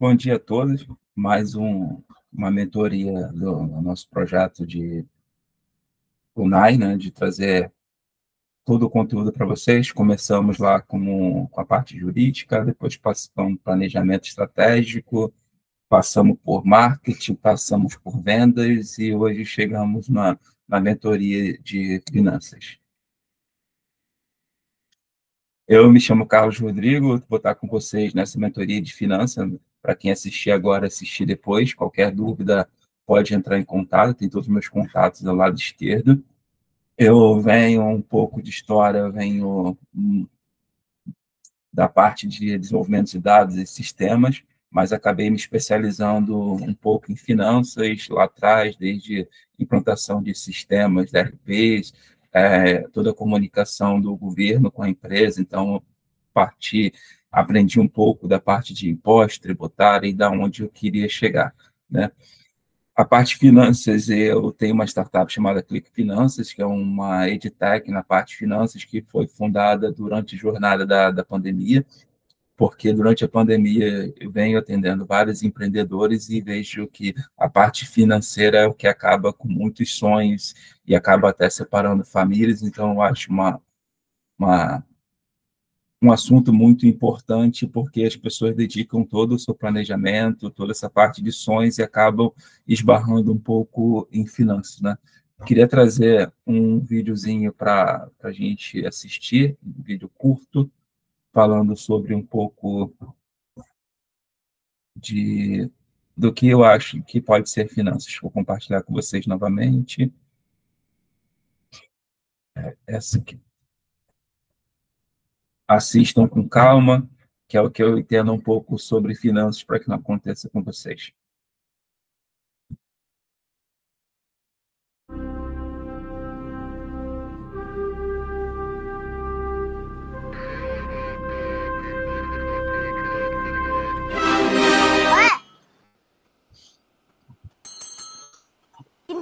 Bom dia a todos. Mais uma mentoria do nosso projeto de UNAI, né, de trazer todo o conteúdo para vocês. Começamos lá com a parte jurídica, depois passamos por planejamento estratégico, passamos por marketing, passamos por vendas e hoje chegamos na mentoria de finanças. Eu me chamo Carlos Rodrigo, vou estar com vocês nessa mentoria de finanças. Para quem assistir agora, assistir depois, qualquer dúvida pode entrar em contato, tem todos os meus contatos do lado esquerdo. Eu venho um pouco de história, eu venho da parte de desenvolvimento de dados e sistemas, mas acabei me especializando um pouco em finanças lá atrás, desde implantação de sistemas, de ERPs, toda a comunicação do governo com a empresa. Então, aprendi um pouco da parte de impostos, tributária e da onde eu queria chegar, né? A parte de finanças, eu tenho uma startup chamada Clique Finanças, que é uma edtech na parte de finanças, que foi fundada durante a jornada da pandemia, porque durante a pandemia eu venho atendendo vários empreendedores e vejo que a parte financeira é o que acaba com muitos sonhos e acaba até separando famílias. Então, eu acho um assunto muito importante, porque as pessoas dedicam todo o seu planejamento, toda essa parte de sonhos e acabam esbarrando um pouco em finanças, né? Queria trazer um videozinho para a gente assistir, um vídeo curto, falando sobre um pouco do que eu acho que pode ser finanças. Vou compartilhar com vocês novamente. Essa aqui. Assistam com calma, que é o que eu entendo um pouco sobre finanças para que não aconteça com vocês.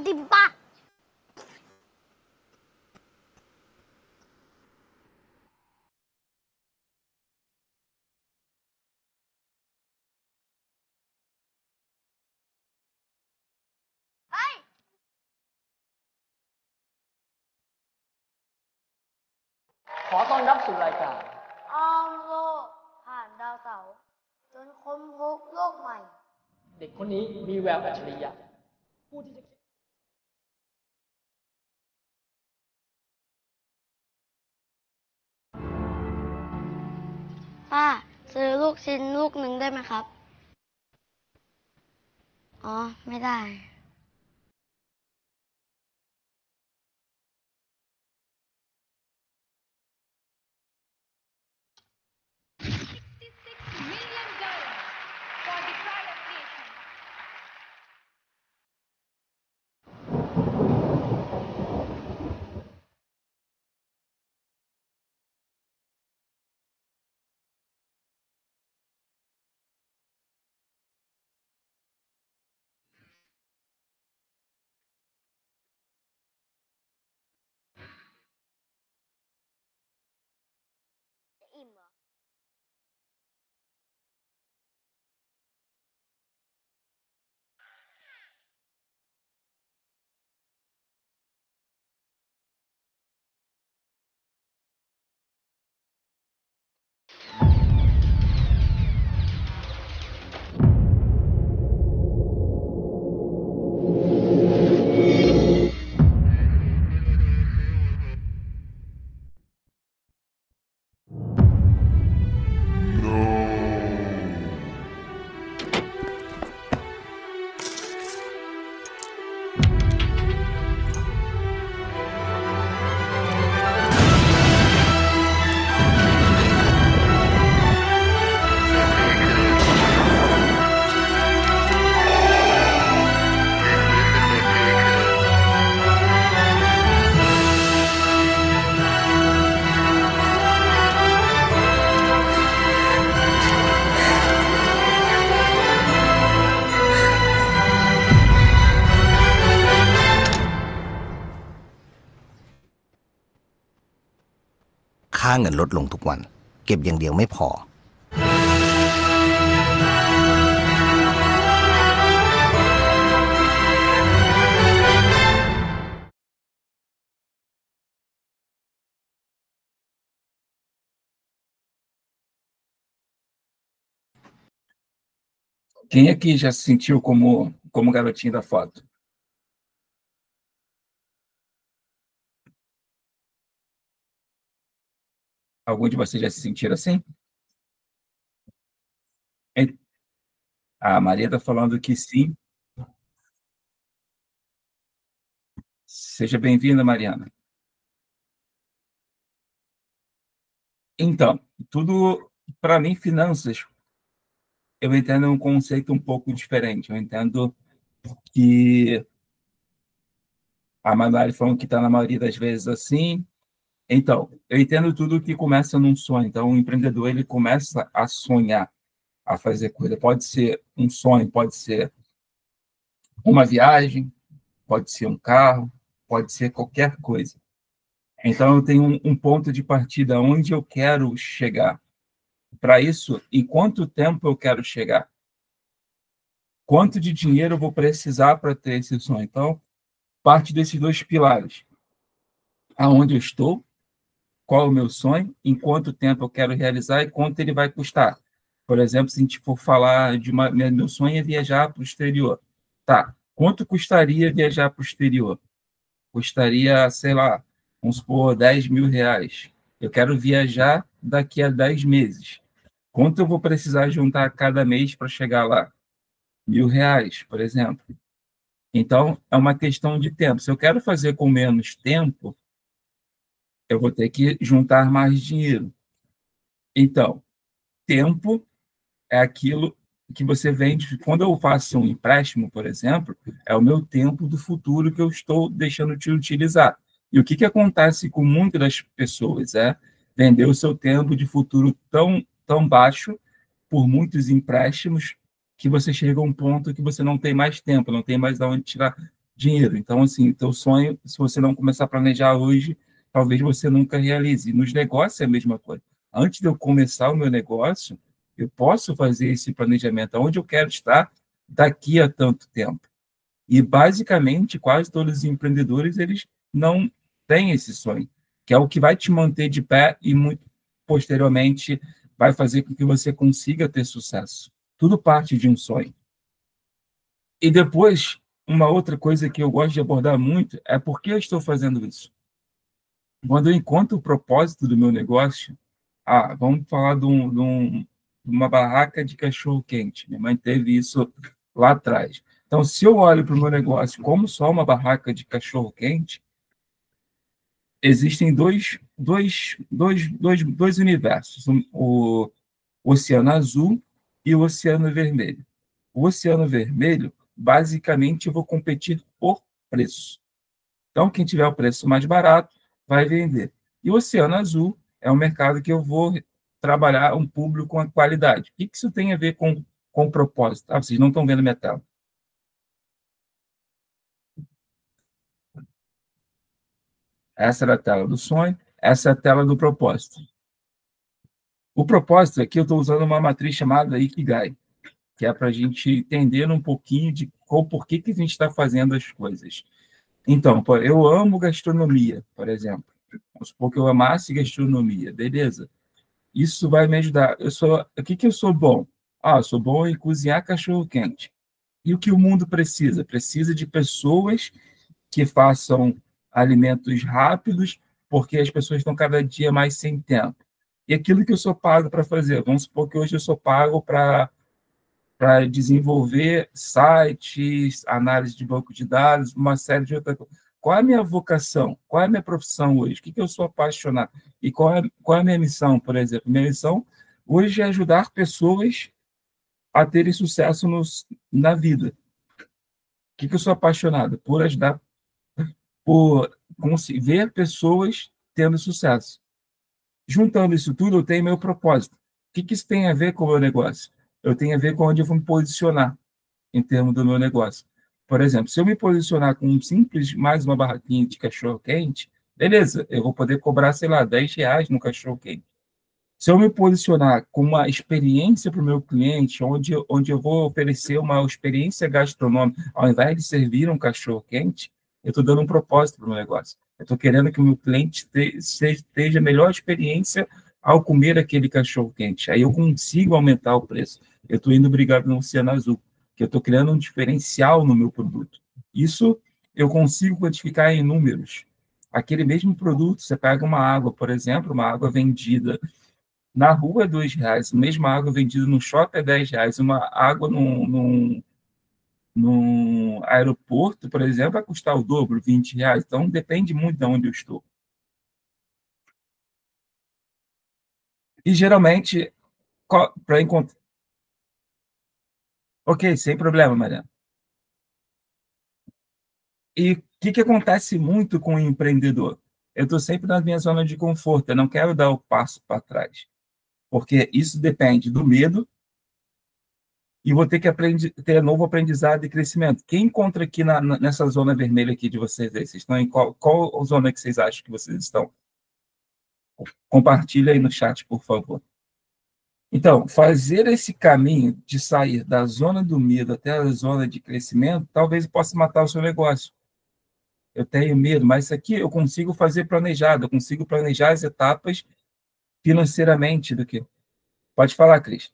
Timpa. Ai. ขอต้อนรับสู่รายการ อ้อมโลกผ่านดาวเสาร์จนค้นพบโลกใหม่ เด็กคนนี้มีแววอัจฉริยะผู้ที่จะ ป้าซื้อลูกชิ้นลูกหนึ่งได้ไหมครับ อ๋อ ไม่ได้ อิ่มเหรอ ค่าเงินลดลงทุกวันเก็บอย่างเดียวไม่พอ Quem aqui já se sentiu como garotinho da foto? Algum de vocês já se sentiram assim? A Maria está falando que sim. Seja bem-vinda, Mariana. Então, tudo, para mim, finanças, eu entendo um conceito um pouco diferente. Eu entendo que a Mari falando que está na maioria das vezes assim. Então, eu entendo tudo que começa num sonho. Então, o empreendedor, ele começa a sonhar, a fazer coisa. Pode ser um sonho, pode ser uma viagem, pode ser um carro, pode ser qualquer coisa. Então, eu tenho um ponto de partida onde eu quero chegar. Para isso, em quanto tempo eu quero chegar? Quanto de dinheiro eu vou precisar para ter esse sonho? Então, parte desses dois pilares. Aonde eu estou, qual é o meu sonho, em quanto tempo eu quero realizar e quanto ele vai custar. Por exemplo, se a gente for falar de meu sonho é viajar para o exterior. Tá, quanto custaria viajar para o exterior? Custaria, sei lá, vamos supor, R$ 10.000. Eu quero viajar daqui a 10 meses. Quanto eu vou precisar juntar cada mês para chegar lá? R$ 1.000, por exemplo. Então, é uma questão de tempo. Se eu quero fazer com menos tempo, eu vou ter que juntar mais dinheiro. Então, tempo é aquilo que você vende. Quando eu faço um empréstimo, por exemplo, é o meu tempo do futuro que eu estou deixando de utilizar. E o que acontece com muitas das pessoas é vender o seu tempo de futuro tão baixo por muitos empréstimos que você chega a um ponto que você não tem mais tempo, não tem mais de onde tirar dinheiro. Então, assim, teu sonho, se você não começar a planejar hoje, talvez você nunca realize. Nos negócios é a mesma coisa. Antes de eu começar o meu negócio, eu posso fazer esse planejamento, onde eu quero estar daqui a tanto tempo. E, basicamente, quase todos os empreendedores, eles não têm esse sonho, que é o que vai te manter de pé e, muito posteriormente, vai fazer com que você consiga ter sucesso. Tudo parte de um sonho. E depois, uma outra coisa que eu gosto de abordar muito é por que eu estou fazendo isso. Quando eu encontro o propósito do meu negócio, vamos falar de uma barraca de cachorro-quente. Minha mãe teve isso lá atrás. Então, se eu olho para o meu negócio como só uma barraca de cachorro-quente, existem dois universos, o Oceano Azul e o Oceano Vermelho. O Oceano Vermelho, basicamente, eu vou competir por preço. Então, quem tiver o preço mais barato vai vender. E o Oceano Azul é um mercado que eu vou trabalhar um público com a qualidade. O que isso tem a ver com propósito? Vocês não estão vendo minha tela. Essa era a tela do sonho, essa é a tela do propósito. O propósito aqui, eu estou usando uma matriz chamada Ikigai, que é para a gente entender um pouquinho de por que a gente está fazendo as coisas. Então, eu amo gastronomia, por exemplo. Vamos supor que eu amasse gastronomia, beleza. Isso vai me ajudar. O que eu sou bom? Eu sou bom em cozinhar cachorro-quente. E o que o mundo precisa? Precisa de pessoas que façam alimentos rápidos, porque as pessoas estão cada dia mais sem tempo. E aquilo que eu sou pago para fazer. Vamos supor que hoje eu sou pago para desenvolver sites, análise de banco de dados, uma série de outras coisas. Qual é a minha vocação? Qual é a minha profissão hoje? O que eu sou apaixonado? E qual é a minha missão, por exemplo? Minha missão hoje é ajudar pessoas a terem sucesso na vida. O que eu sou apaixonado? Por ajudar, por ver pessoas tendo sucesso. Juntando isso tudo, eu tenho meu propósito. O que isso tem a ver com o meu negócio? Eu tenho a ver com onde eu vou me posicionar em termos do meu negócio. Por exemplo, se eu me posicionar com mais uma barraquinha de cachorro-quente, beleza, eu vou poder cobrar, sei lá, R$ 10 no cachorro-quente. Se eu me posicionar com uma experiência para o meu cliente, onde eu vou oferecer uma experiência gastronômica, ao invés de servir um cachorro-quente, eu estou dando um propósito para o meu negócio. Eu estou querendo que o meu cliente esteja a melhor experiência ao comer aquele cachorro-quente. Aí eu consigo aumentar o preço. eu estou indo brigar no Oceano Azul, que eu estou criando um diferencial no meu produto. Isso eu consigo quantificar em números. Aquele mesmo produto, você pega uma água, por exemplo, uma água vendida na rua é R$ 2, a mesma água vendida no shopping é R$ 10, uma água num aeroporto, por exemplo, vai custar o dobro, R$ 20. Então, depende muito de onde eu estou. E, geralmente, para encontrar... Ok, sem problema, Mariana. E o que acontece muito com o empreendedor? Eu estou sempre na minha zona de conforto, eu não quero dar o passo para trás, porque isso depende do medo e vou ter que ter novo aprendizado e crescimento. Quem encontra aqui nessa zona vermelha aqui de vocês aí? Vocês estão em qual zona que vocês acham que vocês estão? Compartilha aí no chat, por favor. Então, fazer esse caminho de sair da zona do medo até a zona de crescimento, talvez possa matar o seu negócio. Eu tenho medo, mas isso aqui eu consigo fazer planejado, eu consigo planejar as etapas financeiramente do que... Pode falar, Cris.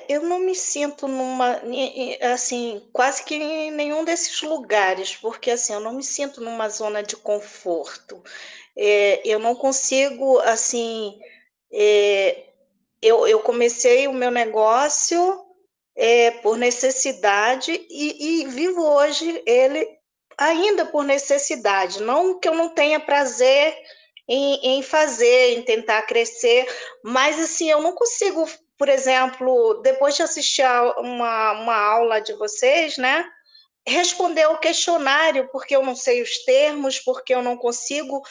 Eu não me sinto assim, quase que em nenhum desses lugares, porque assim, eu não me sinto numa zona de conforto. Eu não consigo, assim, eu comecei o meu negócio por necessidade e vivo hoje ele ainda por necessidade, não que eu não tenha prazer em fazer, em tentar crescer, mas assim, eu não consigo, por exemplo, depois de assistir a uma aula de vocês, né, responder ao questionário, porque eu não sei os termos, porque eu não consigo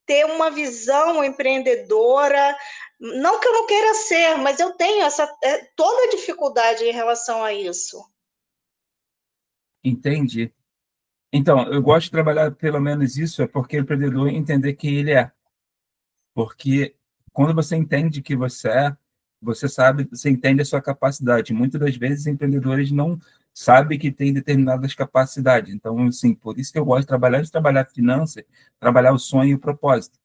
ter uma visão empreendedora, não que eu não queira ser, mas eu tenho toda a dificuldade em relação a isso. Entendi. Então, eu gosto de trabalhar pelo menos isso, é porque o empreendedor entender quem ele é. Porque quando você entende que você é, você sabe, você entende a sua capacidade. Muitas das vezes, empreendedores não sabem que tem determinadas capacidades. Então, assim, por isso que eu gosto de trabalhar finanças, trabalhar o sonho e o propósito.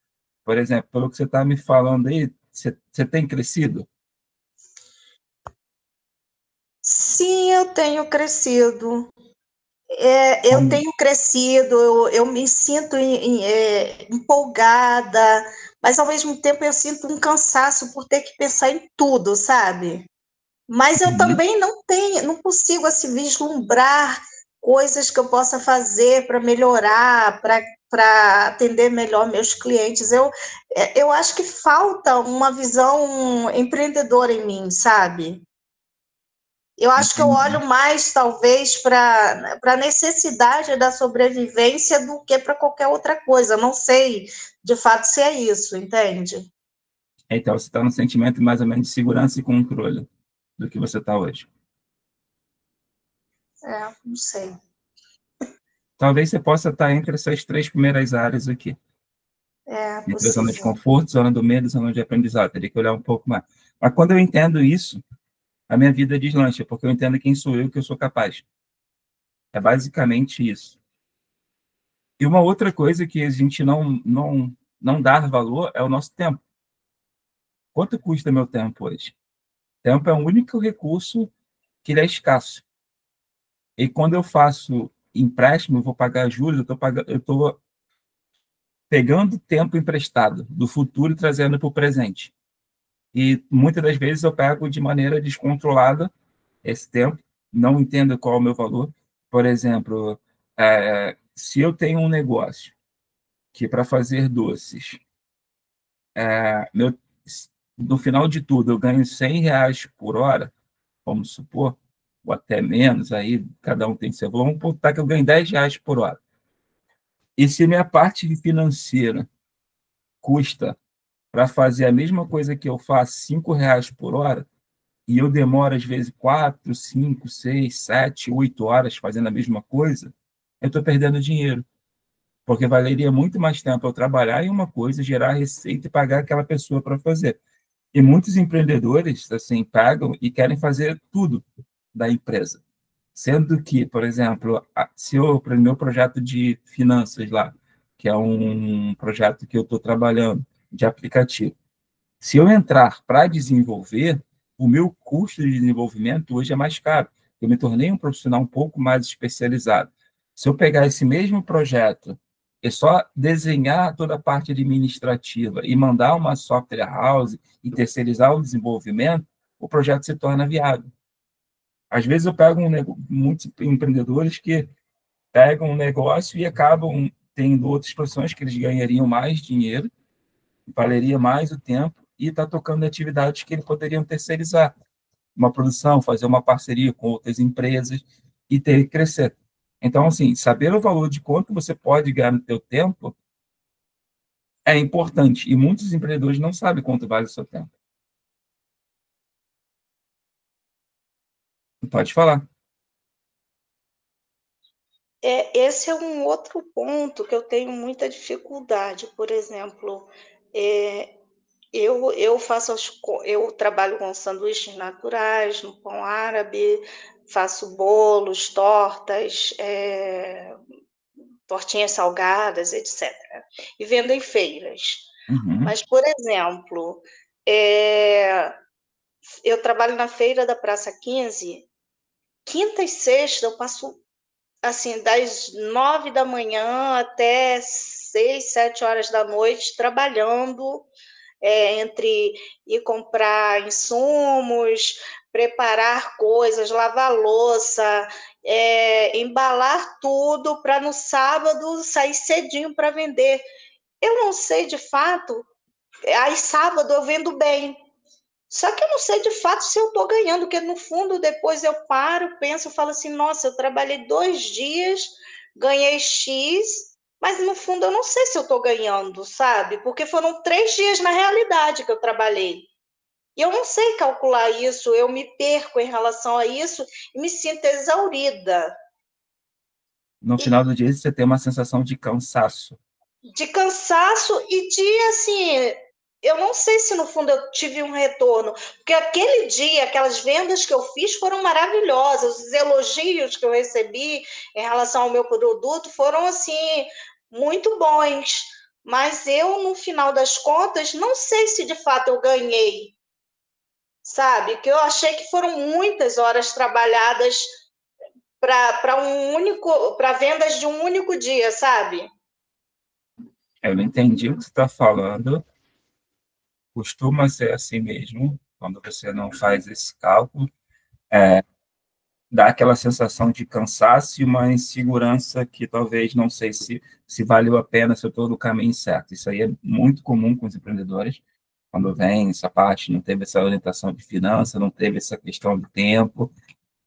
Por exemplo, pelo que você está me falando aí, você tem crescido? Sim, eu tenho crescido. Eu tenho crescido, eu me sinto empolgada, mas ao mesmo tempo eu sinto um cansaço por ter que pensar em tudo, sabe? Mas eu também não consigo assim, vislumbrar coisas que eu possa fazer para melhorar, para atender melhor meus clientes. Eu acho que falta uma visão empreendedora em mim, sabe? Eu acho que eu olho mais, talvez, para a necessidade da sobrevivência do que para qualquer outra coisa. Não sei, de fato, se é isso, entende? Então, você está no sentimento mais ou menos de segurança e controle do que você está hoje. Não sei. Talvez você possa estar entre essas 3 primeiras áreas aqui. Entre a zona de conforto, zona do medo, zona de aprendizado. Teria que olhar um pouco mais. Mas quando eu entendo isso, a minha vida deslancha, porque eu entendo quem sou eu, que eu sou capaz. É basicamente isso. E uma outra coisa que a gente não dá valor é o nosso tempo. Quanto custa meu tempo hoje? Tempo é o único recurso que ele é escasso. E quando eu faço empréstimo, eu vou pagar juros, eu estou pegando tempo emprestado do futuro e trazendo para o presente. E muitas das vezes eu pego de maneira descontrolada esse tempo, não entendo qual é o meu valor. Por exemplo, se eu tenho um negócio que para fazer doces, no final de tudo eu ganho R$ 100 por hora, vamos supor, ou até menos, aí cada um tem seu valor, vamos botar que eu ganho R$ 10 por hora. E se minha parte financeira custa para fazer a mesma coisa que eu faço R$ 5 por hora, e eu demoro, às vezes, 4, 5, 6, 7, 8 horas fazendo a mesma coisa, eu estou perdendo dinheiro. Porque valeria muito mais tempo eu trabalhar em uma coisa, gerar receita e pagar aquela pessoa para fazer. E muitos empreendedores, assim, pagam e querem fazer tudo da empresa. Sendo que, por exemplo, se eu, para o meu projeto de finanças lá, que é um projeto que eu estou trabalhando, de aplicativo, Se eu entrar para desenvolver, o meu custo de desenvolvimento hoje é mais caro. Eu me tornei um profissional um pouco mais especializado. Se eu pegar esse mesmo projeto e só desenhar toda a parte administrativa e mandar uma software house e terceirizar o desenvolvimento, o projeto se torna viável. Às vezes eu pego muitos empreendedores que pegam um negócio e acabam tendo outras profissões que eles ganhariam mais dinheiro, valeria mais o tempo, e está tocando atividades que eles poderiam terceirizar. Uma produção, fazer uma parceria com outras empresas e ter que crescer. Então, assim, saber o valor de quanto você pode ganhar no seu tempo é importante. E muitos empreendedores não sabem quanto vale o seu tempo. Pode falar. Esse é um outro ponto que eu tenho muita dificuldade. Por exemplo, eu trabalho com sanduíches naturais, no pão árabe, faço bolos, tortas, tortinhas salgadas, etc. E vendo em feiras. Uhum. Mas, por exemplo, eu trabalho na feira da Praça 15, quinta e sexta eu passo assim, das 9 da manhã até 6, 7 horas da noite, trabalhando, entre ir comprar insumos, preparar coisas, lavar louça, embalar tudo para no sábado sair cedinho para vender. Eu não sei de fato, aí sábado eu vendo bem. Só que eu não sei de fato se eu estou ganhando, porque no fundo depois eu paro, penso, falo assim, nossa, eu trabalhei 2 dias, ganhei X, mas no fundo eu não sei se eu estou ganhando, sabe? Porque foram 3 dias na realidade que eu trabalhei. E eu não sei calcular isso, eu me perco em relação a isso e me sinto exaurida. No final do dia, você tem uma sensação de cansaço. De cansaço e de, assim, eu não sei se no fundo eu tive um retorno, porque aquele dia, aquelas vendas que eu fiz foram maravilhosas, os elogios que eu recebi em relação ao meu produto foram, assim, muito bons, mas eu, no final das contas, não sei se de fato eu ganhei, sabe? Que eu achei que foram muitas horas trabalhadas para vendas de um único dia, sabe? Eu não entendi o que você está falando. Costuma ser assim mesmo, quando você não faz esse cálculo, dá aquela sensação de cansaço e uma insegurança que talvez não sei se valeu a pena, se eu estou no caminho certo. Isso aí é muito comum com os empreendedores, quando vem essa parte, não teve essa orientação de finança, não teve essa questão do tempo,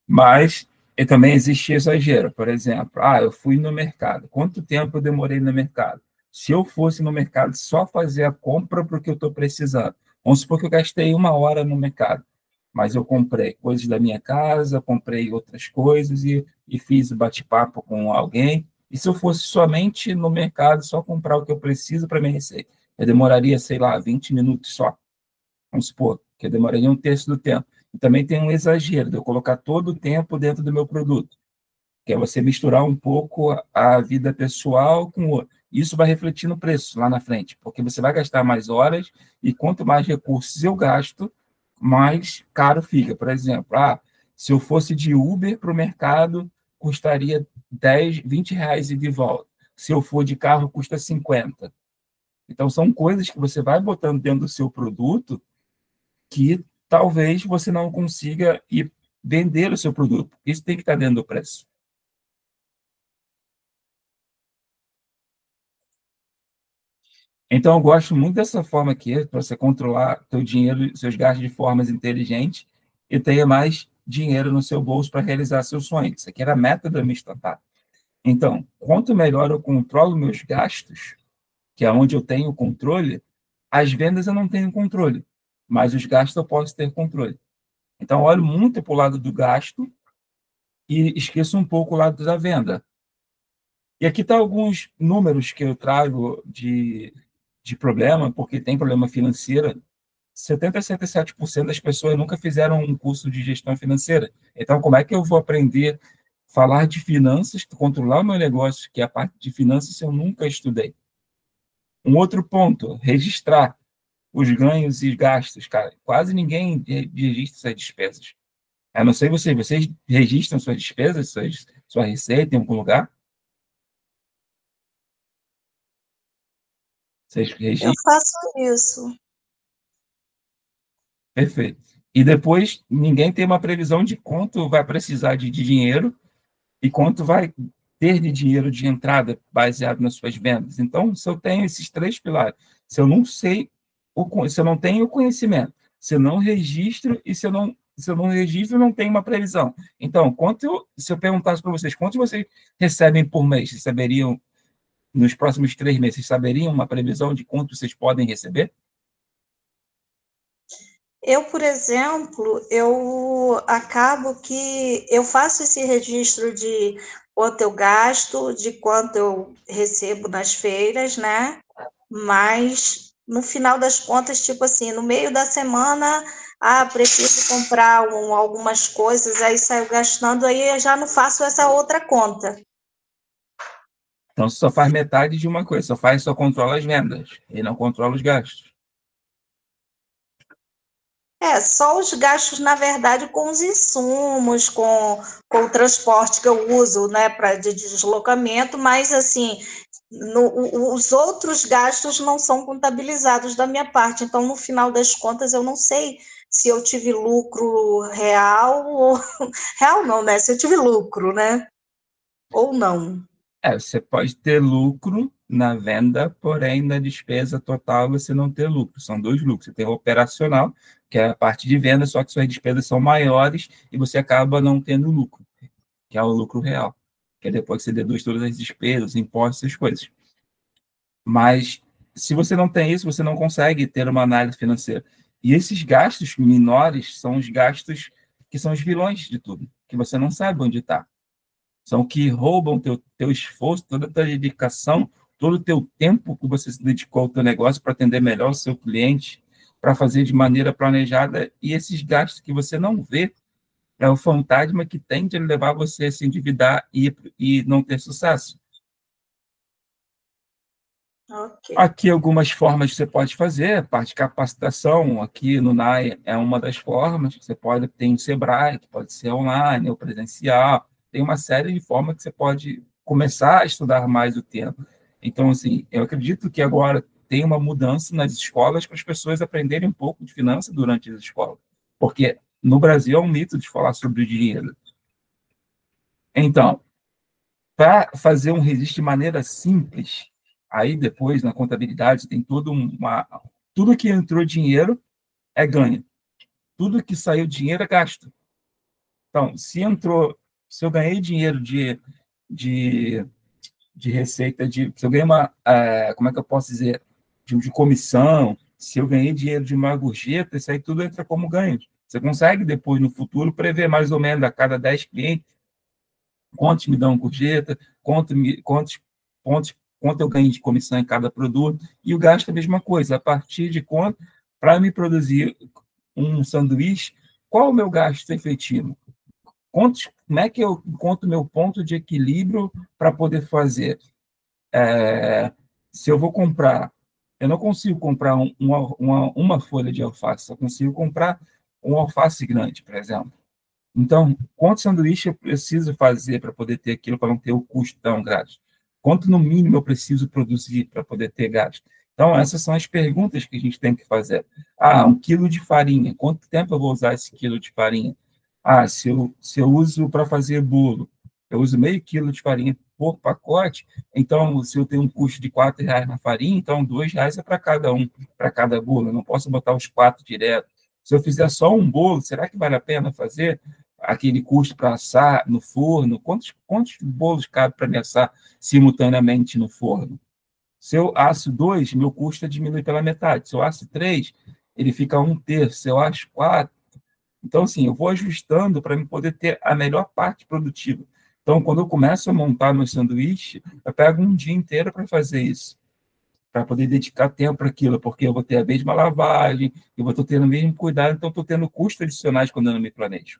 mas também existe exagero. Por exemplo, eu fui no mercado. Quanto tempo eu demorei no mercado? Se eu fosse no mercado só fazer a compra porque eu estou precisando, vamos supor que eu gastei 1 hora no mercado, mas eu comprei coisas da minha casa, comprei outras coisas e fiz bate-papo com alguém. E se eu fosse somente no mercado, só comprar o que eu preciso para minha receita? Eu demoraria, sei lá, 20 minutos só. Vamos supor que eu demoraria 1/3 do tempo. E também tem um exagero de eu colocar todo o tempo dentro do meu produto, que é você misturar um pouco a vida pessoal com o outro. Isso vai refletir no preço lá na frente, porque você vai gastar mais horas e quanto mais recursos eu gasto, mais caro fica. Por exemplo, se eu fosse de Uber para o mercado, custaria 10, 20 reais e de volta. Se eu for de carro, custa 50. Então, são coisas que você vai botando dentro do seu produto que talvez você não consiga ir vender o seu produto. Isso tem que estar dentro do preço. Então, eu gosto muito dessa forma aqui, para você controlar seu dinheiro, seus gastos de formas inteligentes e ter mais dinheiro no seu bolso para realizar seus sonhos. Isso aqui era a meta da minha startup. Então, quanto melhor eu controlo meus gastos, que é onde eu tenho controle, as vendas eu não tenho controle, mas os gastos eu posso ter controle. Então, olho muito para o lado do gasto e esqueço um pouco o lado da venda. E aqui estão alguns números que eu trago de problema, porque tem problema financeiro. 70% a 77% das pessoas nunca fizeram um curso de gestão financeira. Então, como é que eu vou aprender a falar de finanças, controlar o meu negócio, que é a parte de finanças, se eu nunca estudei? Um outro ponto, registrar. os ganhos e gastos, cara. Quase ninguém registra essas despesas. A não ser vocês registram suas despesas, sua receita em algum lugar? Vocês Eu registram? faço isso. Perfeito. E depois, ninguém tem uma previsão de quanto vai precisar de dinheiro e quanto vai ter de dinheiro de entrada baseado nas suas vendas. Então, se eu tenho esses três pilares, se eu não sei, se eu não tenho conhecimento, se eu não registro e se eu não registro, eu não tenho uma previsão. Então, se eu perguntasse para vocês, quanto vocês recebem por mês? Vocês saberiam, nos próximos 3 meses, vocês saberiam uma previsão de quanto vocês podem receber? Eu, por exemplo, eu acabo que eu faço esse registro de quanto eu gasto, de quanto eu recebo nas feiras, né? Mas no final das contas, tipo assim, no meio da semana, preciso comprar algumas coisas, aí saio gastando, aí eu já não faço essa outra conta. Então, você só faz metade de uma coisa, só controla as vendas e não controla os gastos. Só os gastos, na verdade, com os insumos, com o transporte que eu uso, né, de deslocamento, mas, assim, os outros gastos não são contabilizados da minha parte. Então, no final das contas, eu não sei se eu tive lucro real ou... Real não, né? Se eu tive lucro, né? Ou não. Você pode ter lucro na venda, porém, na despesa total você não ter lucro. São dois lucros. Você tem o operacional, que é a parte de venda, só que suas despesas são maiores e você acaba não tendo lucro, que é o lucro real, que é depois que você deduz todas as despesas, impostos, essas coisas. Mas, se você não tem isso, você não consegue ter uma análise financeira. E esses gastos menores são os gastos que são os vilões de tudo, que você não sabe onde está. São que roubam teu esforço, toda a tua dedicação, todo o teu tempo que você se dedicou ao teu negócio para atender melhor o seu cliente, para fazer de maneira planejada, e esses gastos que você não vê é o fantasma que tende a levar você a se endividar e não ter sucesso. Ok. Aqui algumas formas que você pode fazer, a parte de capacitação, aqui no NAI é uma das formas, você pode ter um Sebrae, que pode ser online ou presencial, tem uma série de formas que você pode começar a estudar mais o tema. Então, assim, eu acredito que agora tem uma mudança nas escolas para as pessoas aprenderem um pouco de finanças durante as escolas, porque no Brasil é um mito de falar sobre o dinheiro. Então, para fazer um registro de maneira simples, aí depois na contabilidade tem tudo que entrou dinheiro é ganho, tudo que saiu dinheiro é gasto. Então, se eu ganhei dinheiro de, de receita, se eu ganhei como é que eu posso dizer, de comissão, se eu ganhei dinheiro de uma gorjeta, isso aí tudo entra como ganho. Você consegue depois, no futuro, prever mais ou menos a cada 10 clientes, quantos me dão gorjeta, quanto eu ganho de comissão em cada produto, e o gasto é a mesma coisa. A partir de quanto, para me produzir um sanduíche, qual o meu gasto efetivo? Como é que eu encontro o meu ponto de equilíbrio para poder fazer? Se eu vou comprar, eu não consigo comprar uma folha de alface, eu consigo comprar um alface grande, por exemplo. Então, quanto sanduíche eu preciso fazer para poder ter aquilo, para não ter o custo tão grande? Quanto, no mínimo, eu preciso produzir para poder ter gasto? Então, essas são as perguntas que a gente tem que fazer. 1 quilo de farinha, quanto tempo eu vou usar esse quilo de farinha? Se eu uso para fazer bolo, eu uso meio quilo de farinha por pacote, então, se eu tenho um custo de R$ 4 na farinha, então R$ 2 é para cada bolo, eu não posso botar os 4 direto. Se eu fizer só um bolo, será que vale a pena fazer aquele custo para assar no forno? Quantos bolos cabe para me assar simultaneamente no forno? Se eu asso 2, meu custo diminui pela metade. Se eu asso 3, ele fica 1/3. Se eu asso 4, então, assim, eu vou ajustando para poder ter a melhor parte produtiva. Então, quando eu começo a montar meu sanduíche, eu pego um dia inteiro para fazer isso, para poder dedicar tempo para aquilo, porque eu vou ter a mesma lavagem, eu vou estar tendo o mesmo cuidado, então estou tendo custos adicionais quando eu não me planejo.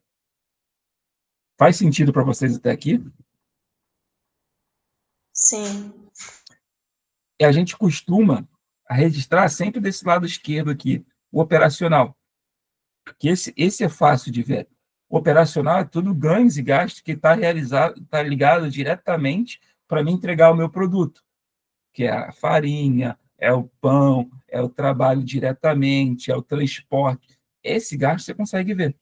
Faz sentido para vocês até aqui? Sim. E a gente costuma, a registrar sempre desse lado esquerdo aqui, o operacional. Que esse é fácil de ver. O operacional é tudo ganhos e gastos que está ligado diretamente para me entregar o meu produto, que é a farinha, é o pão, é o trabalho diretamente, é o transporte. Esse gasto você consegue ver.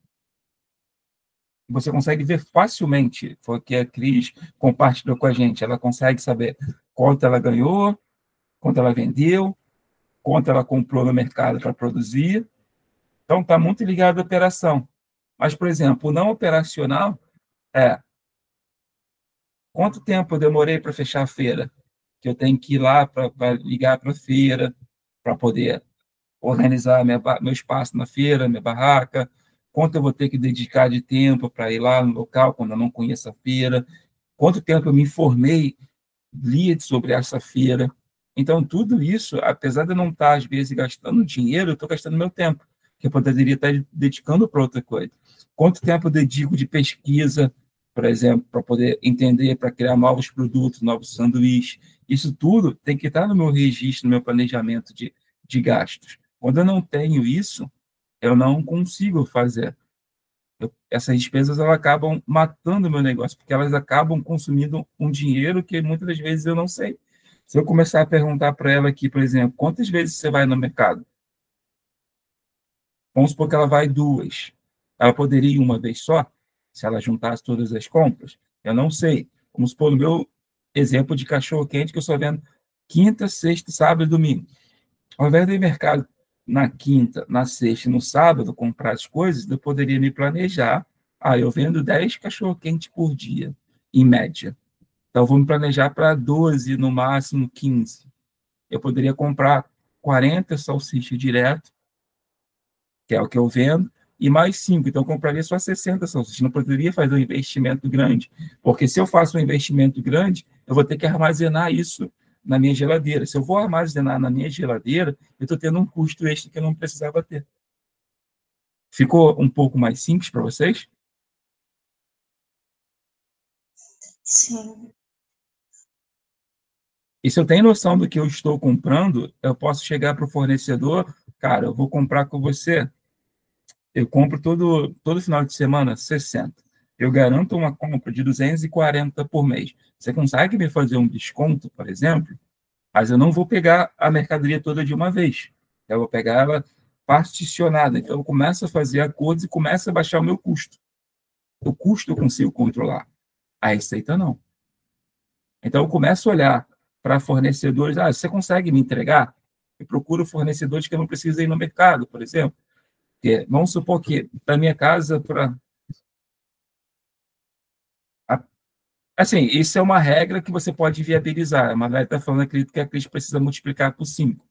Você consegue ver facilmente, foi o que a Cris compartilhou com a gente. Ela consegue saber quanto ela ganhou, quanto ela vendeu, quanto ela comprou no mercado para produzir. Então, está muito ligado à operação. Mas, por exemplo, o não operacional é quanto tempo eu demorei para fechar a feira, que eu tenho que ir lá para ligar para a feira, para poder organizar meu espaço na feira, minha barraca, quanto eu vou ter que dedicar de tempo para ir lá no local quando eu não conheço a feira, quanto tempo eu me informei, li sobre essa feira. Então, tudo isso, apesar de eu não estar, às vezes, gastando dinheiro, eu estou gastando meu tempo, que eu poderia estar dedicando para outra coisa. Quanto tempo eu dedico de pesquisa, por exemplo, para poder entender, para criar novos produtos, novos sanduíches. Isso tudo tem que estar no meu registro, no meu planejamento de gastos. Quando eu não tenho isso, eu não consigo fazer. Essas despesas elas acabam matando o meu negócio, porque elas acabam consumindo um dinheiro que muitas das vezes eu não sei. Se eu começar a perguntar para ela aqui, por exemplo, quantas vezes você vai no mercado? Vamos supor que ela vai 2. Ela poderia ir uma vez só, se ela juntasse todas as compras? Eu não sei. Vamos supor no meu exemplo de cachorro-quente, que eu só vendo quinta, sexta, sábado e domingo. Ao invés de ir no mercado na quinta, na sexta e no sábado comprar as coisas, eu poderia me planejar. Eu vendo 10 cachorro-quente por dia, em média. Então, vou me planejar para 12, no máximo 15. Eu poderia comprar 40 salsichas direto, que é o que eu vendo, e mais 5. Então, eu compraria só 60 salsichas. Não poderia fazer um investimento grande, porque se eu faço um investimento grande, eu vou ter que armazenar isso na minha geladeira. Se eu vou armazenar na minha geladeira, eu estou tendo um custo extra que eu não precisava ter. Ficou um pouco mais simples para vocês? Sim. E se eu tenho noção do que eu estou comprando, eu posso chegar para o fornecedor, cara, eu vou comprar com você, eu compro todo final de semana 60. Eu garanto uma compra de 240 por mês. Você consegue me fazer um desconto, por exemplo? Mas eu não vou pegar a mercadoria toda de uma vez. Eu vou pegar ela particionada. Então, eu começo a fazer acordos e começo a baixar o meu custo. O custo eu consigo controlar. A receita, não. Então, eu começo a olhar para fornecedores. Você consegue me entregar? Eu procuro fornecedores que eu não preciso ir no mercado, por exemplo. Porque, vamos supor que da minha casa para... Assim, isso é uma regra que você pode viabilizar. A Manuela está falando, acredito que a Cris precisa multiplicar por 5.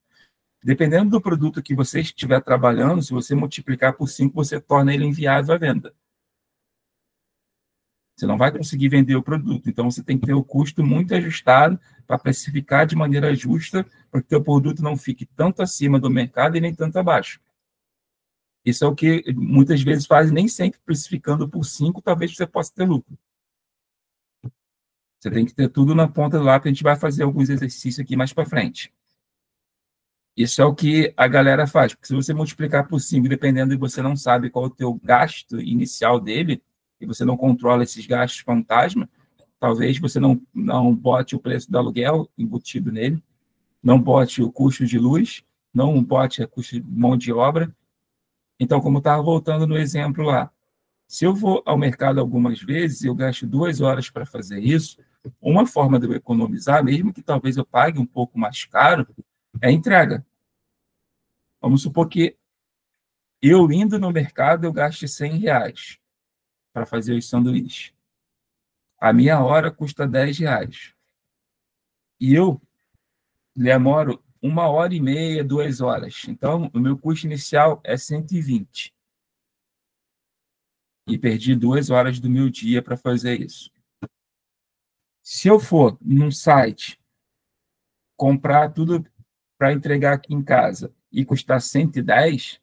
Dependendo do produto que você estiver trabalhando, se você multiplicar por 5, você torna ele inviável à venda. Você não vai conseguir vender o produto. Então, você tem que ter o custo muito ajustado para precificar de maneira justa, para que o teu produto não fique tanto acima do mercado e nem tanto abaixo. Isso é o que muitas vezes faz, nem sempre precificando por 5, talvez você possa ter lucro. Você tem que ter tudo na ponta do lápis, a gente vai fazer alguns exercícios aqui mais para frente. Isso é o que a galera faz, porque se você multiplicar por 5, dependendo de você não sabe qual é o teu gasto inicial dele, e você não controla esses gastos fantasma, talvez você não bote o preço do aluguel embutido nele, não bote o custo de luz, não bote o custo de mão de obra. Então, como eu estava voltando no exemplo lá, se eu vou ao mercado algumas vezes, eu gasto 2 horas para fazer isso, uma forma de eu economizar, mesmo que talvez eu pague um pouco mais caro, é a entrega. Vamos supor que eu indo no mercado, eu gaste R$100 para fazer os sanduíches. A minha hora custa R$10. E eu demoro 1h30, 2 horas. Então, o meu custo inicial é 120. E perdi 2 horas do meu dia para fazer isso. Se eu for num site, comprar tudo para entregar aqui em casa e custar 110,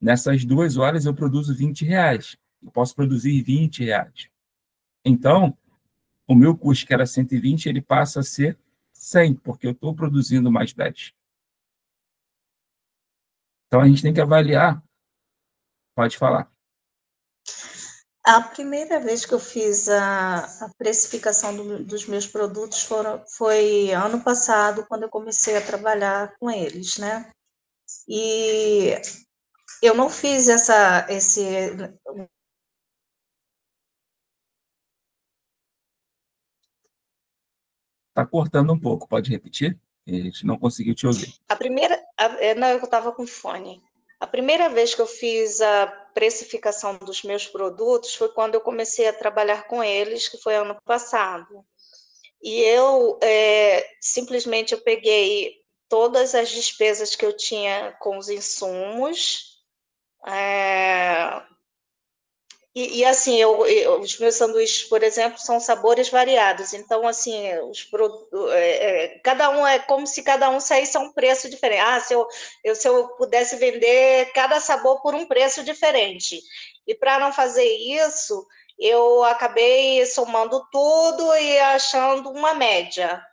nessas 2 horas eu produzo R$20. Eu posso produzir R$20. Então, o meu custo, que era 120, ele passa a ser 100, porque eu estou produzindo mais 10. Então, a gente tem que avaliar. Pode falar. A primeira vez que eu fiz a precificação dos meus produtos foi ano passado, quando eu comecei a trabalhar com eles, né? E eu não fiz esse... Está cortando um pouco, pode repetir? A gente não conseguiu te ouvir. Não, eu estava com fone. A primeira vez que eu fiz a precificação dos meus produtos foi quando eu comecei a trabalhar com eles, que foi ano passado. E eu simplesmente eu peguei todas as despesas que eu tinha com os insumos, assim, os meus sanduíches, por exemplo, são sabores variados. Então, assim, cada um é como se cada um saísse a um preço diferente. Se eu pudesse vender cada sabor por um preço diferente. E para não fazer isso, eu acabei somando tudo e achando uma média.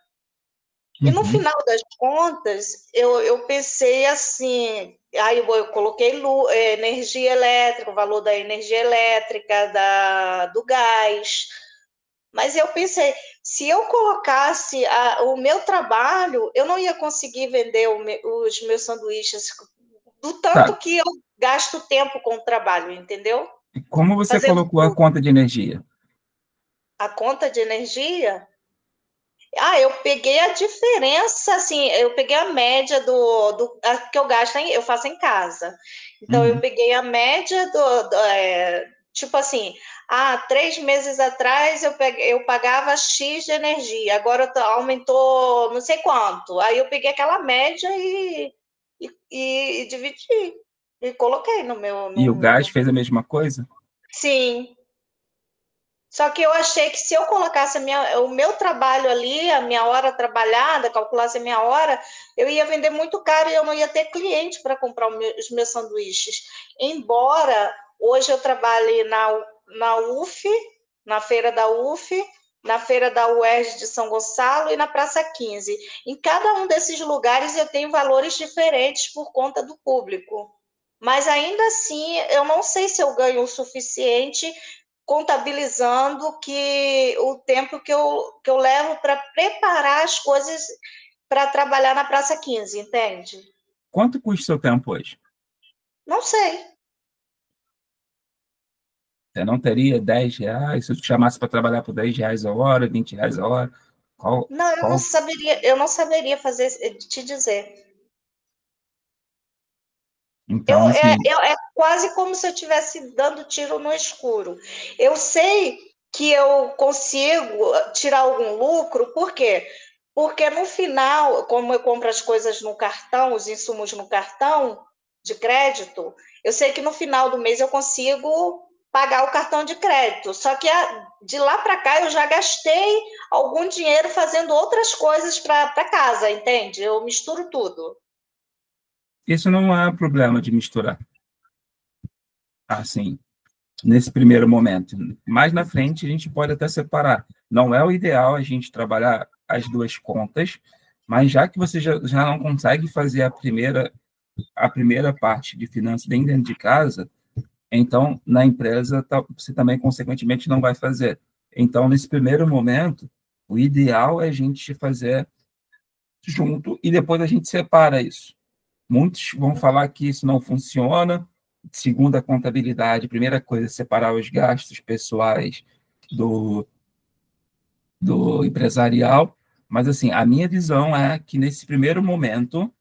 E no final das contas, eu pensei assim, aí eu coloquei energia elétrica, o valor da energia elétrica, do gás, mas eu pensei, se eu colocasse o meu trabalho, eu não ia conseguir vender os meus sanduíches, do tanto que eu gasto tempo com o trabalho, entendeu? E como você colocou a conta de energia? A conta de energia? Eu peguei a diferença, assim, eu peguei a média que eu gasto, eu faço em casa. Então, eu peguei a média tipo assim, 3 meses atrás eu pagava X de energia, agora aumentou não sei quanto. Aí eu peguei aquela média e dividi, e coloquei no meu... E o gás fez a mesma coisa? Sim. Só que eu achei que se eu colocasse o meu trabalho ali, a minha hora trabalhada, calculasse a minha hora, eu ia vender muito caro e eu não ia ter cliente para comprar os meus sanduíches. Embora hoje eu trabalhe na UF, na feira da UF, na feira da UERJ de São Gonçalo e na Praça 15. Em cada um desses lugares eu tenho valores diferentes por conta do público. Mas ainda assim, eu não sei se eu ganho o suficiente contabilizando o tempo que eu levo para preparar as coisas para trabalhar na Praça 15, entende? Quanto custa o seu tempo hoje? Não sei. Você não teria R$10 se eu te chamasse para trabalhar por R$10 a hora, R$20 a hora? Eu não saberia te dizer. Então, assim... É quase como se eu estivesse dando tiro no escuro. Eu sei que eu consigo tirar algum lucro, por quê? Porque no final, como eu compro as coisas no cartão, os insumos no cartão de crédito, eu sei que no final do mês eu consigo pagar o cartão de crédito. Só que de lá para cá eu já gastei algum dinheiro fazendo outras coisas para casa, entende? Eu misturo tudo. Isso não é problema de misturar. Assim, nesse primeiro momento. Mais na frente, a gente pode até separar. Não é o ideal a gente trabalhar as duas contas, mas já que você já não consegue fazer a primeira parte de finanças bem dentro de casa, então, na empresa, você também, consequentemente, não vai fazer. Então, nesse primeiro momento, o ideal é a gente fazer junto e depois a gente separa isso. Muitos vão falar que isso não funciona. Segundo a contabilidade, a primeira coisa é separar os gastos pessoais do empresarial. Mas, assim, a minha visão é que, nesse primeiro momento,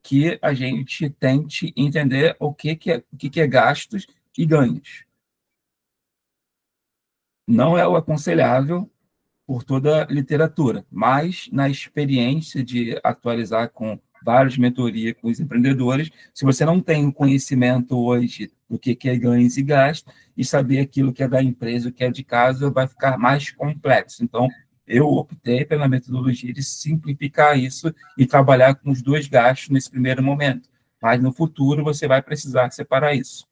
que a gente tente entender o que é gastos e ganhos. Não é o aconselhável por toda a literatura, mas na experiência de atualizar com várias mentorias com os empreendedores, se você não tem o conhecimento hoje do que é ganhos e gastos, e saber aquilo que é da empresa, o que é de casa, vai ficar mais complexo. Então, eu optei pela metodologia de simplificar isso e trabalhar com os dois gastos nesse primeiro momento. Mas no futuro você vai precisar separar isso.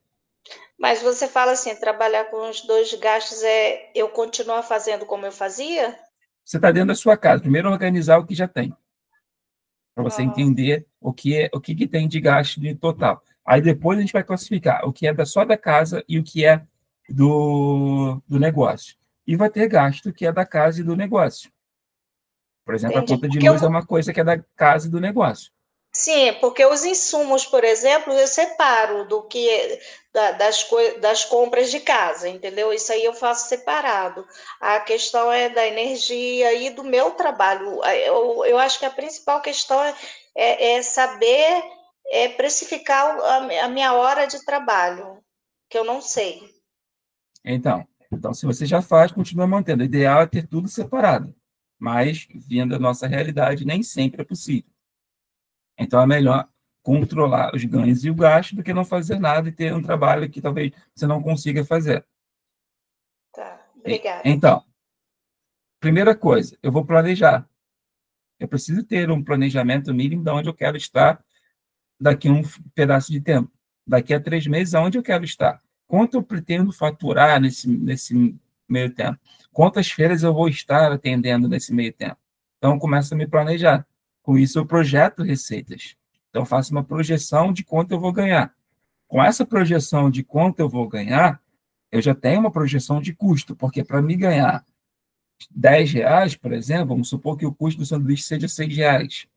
Mas você fala assim, trabalhar com os dois gastos eu continuar fazendo como eu fazia? Você está dentro da sua casa. Primeiro, organizar o que já tem, para você entender o que tem de gasto de total. Aí depois a gente vai classificar o que é só da casa e o que é do negócio. E vai ter gasto que é da casa e do negócio. Por exemplo, Entendi. a conta de Porque luz é uma coisa que é da casa e do negócio. sim, porque os insumos, por exemplo, eu separo do que das compras de casa, entendeu? Isso aí eu faço separado. A questão é da energia e do meu trabalho. Eu acho que a principal questão é saber precificar a minha hora de trabalho, que eu não sei. Então, se você já faz, continua mantendo. O ideal é ter tudo separado. Mas, vendo a nossa realidade, nem sempre é possível. Então, é melhor controlar os ganhos e o gasto do que não fazer nada e ter um trabalho que talvez você não consiga fazer. Tá, obrigada. Então, primeira coisa, eu vou planejar. Eu preciso ter um planejamento mínimo de onde eu quero estar daqui a um pedaço de tempo. Daqui a 3 meses, aonde eu quero estar. Quanto eu pretendo faturar nesse meio tempo? Quantas feiras eu vou estar atendendo nesse meio tempo? Então, eu começo a me planejar. Com isso, eu projeto receitas. Então, eu faço uma projeção de quanto eu vou ganhar. Com essa projeção de quanto eu vou ganhar, eu já tenho uma projeção de custo, porque para me ganhar R$ 10, por exemplo, vamos supor que o custo do sanduíche seja R$ 6.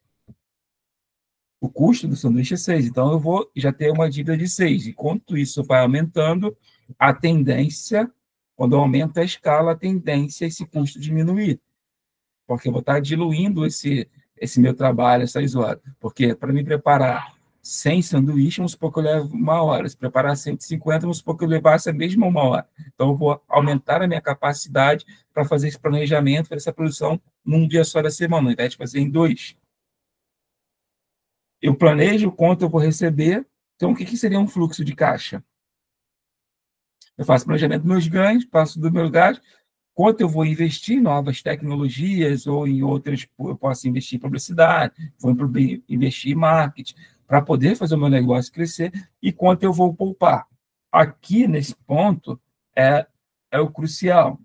O custo do sanduíche é 6, então eu vou já ter uma dívida de 6. E quanto isso vai aumentando, a tendência, quando aumenta a escala, a tendência é esse custo diminuir. Porque eu vou estar diluindo esse meu trabalho, essas horas. Porque para me preparar 100 sanduíches, vamos supor que eu levo 1 hora. Se preparar 150, vamos supor que eu levasse a mesma 1 hora. Então, eu vou aumentar a minha capacidade para fazer esse planejamento, fazer essa produção num dia só da semana, ao invés de fazer em 2. Eu planejo quanto eu vou receber. Então, o que seria um fluxo de caixa? Eu faço planejamento dos meus ganhos, passo do meu gasto, quanto eu vou investir em novas tecnologias ou em outras, eu posso investir em publicidade, vou investir em marketing, para poder fazer o meu negócio crescer, e quanto eu vou poupar. Aqui, nesse ponto, é o crucial. O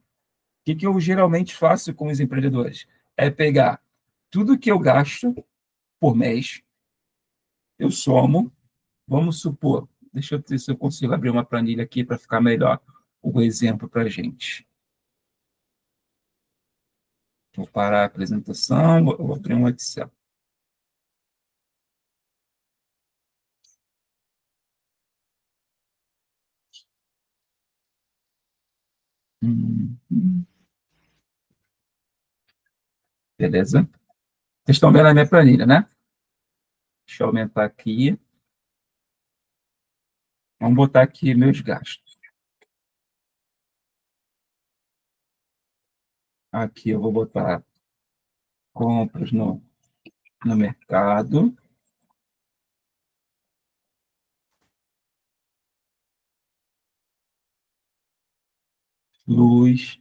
que eu geralmente faço com os empreendedores? É pegar tudo que eu gasto por mês, eu somo, vamos supor, deixa eu ver se eu consigo abrir uma planilha aqui para ficar melhor o exemplo para a gente. Vou parar a apresentação, vou abrir um Excel. Beleza? Vocês estão vendo a minha planilha, né? Deixa eu aumentar aqui. Vamos botar aqui meus gastos. Aqui eu vou botar compras no mercado. Luz,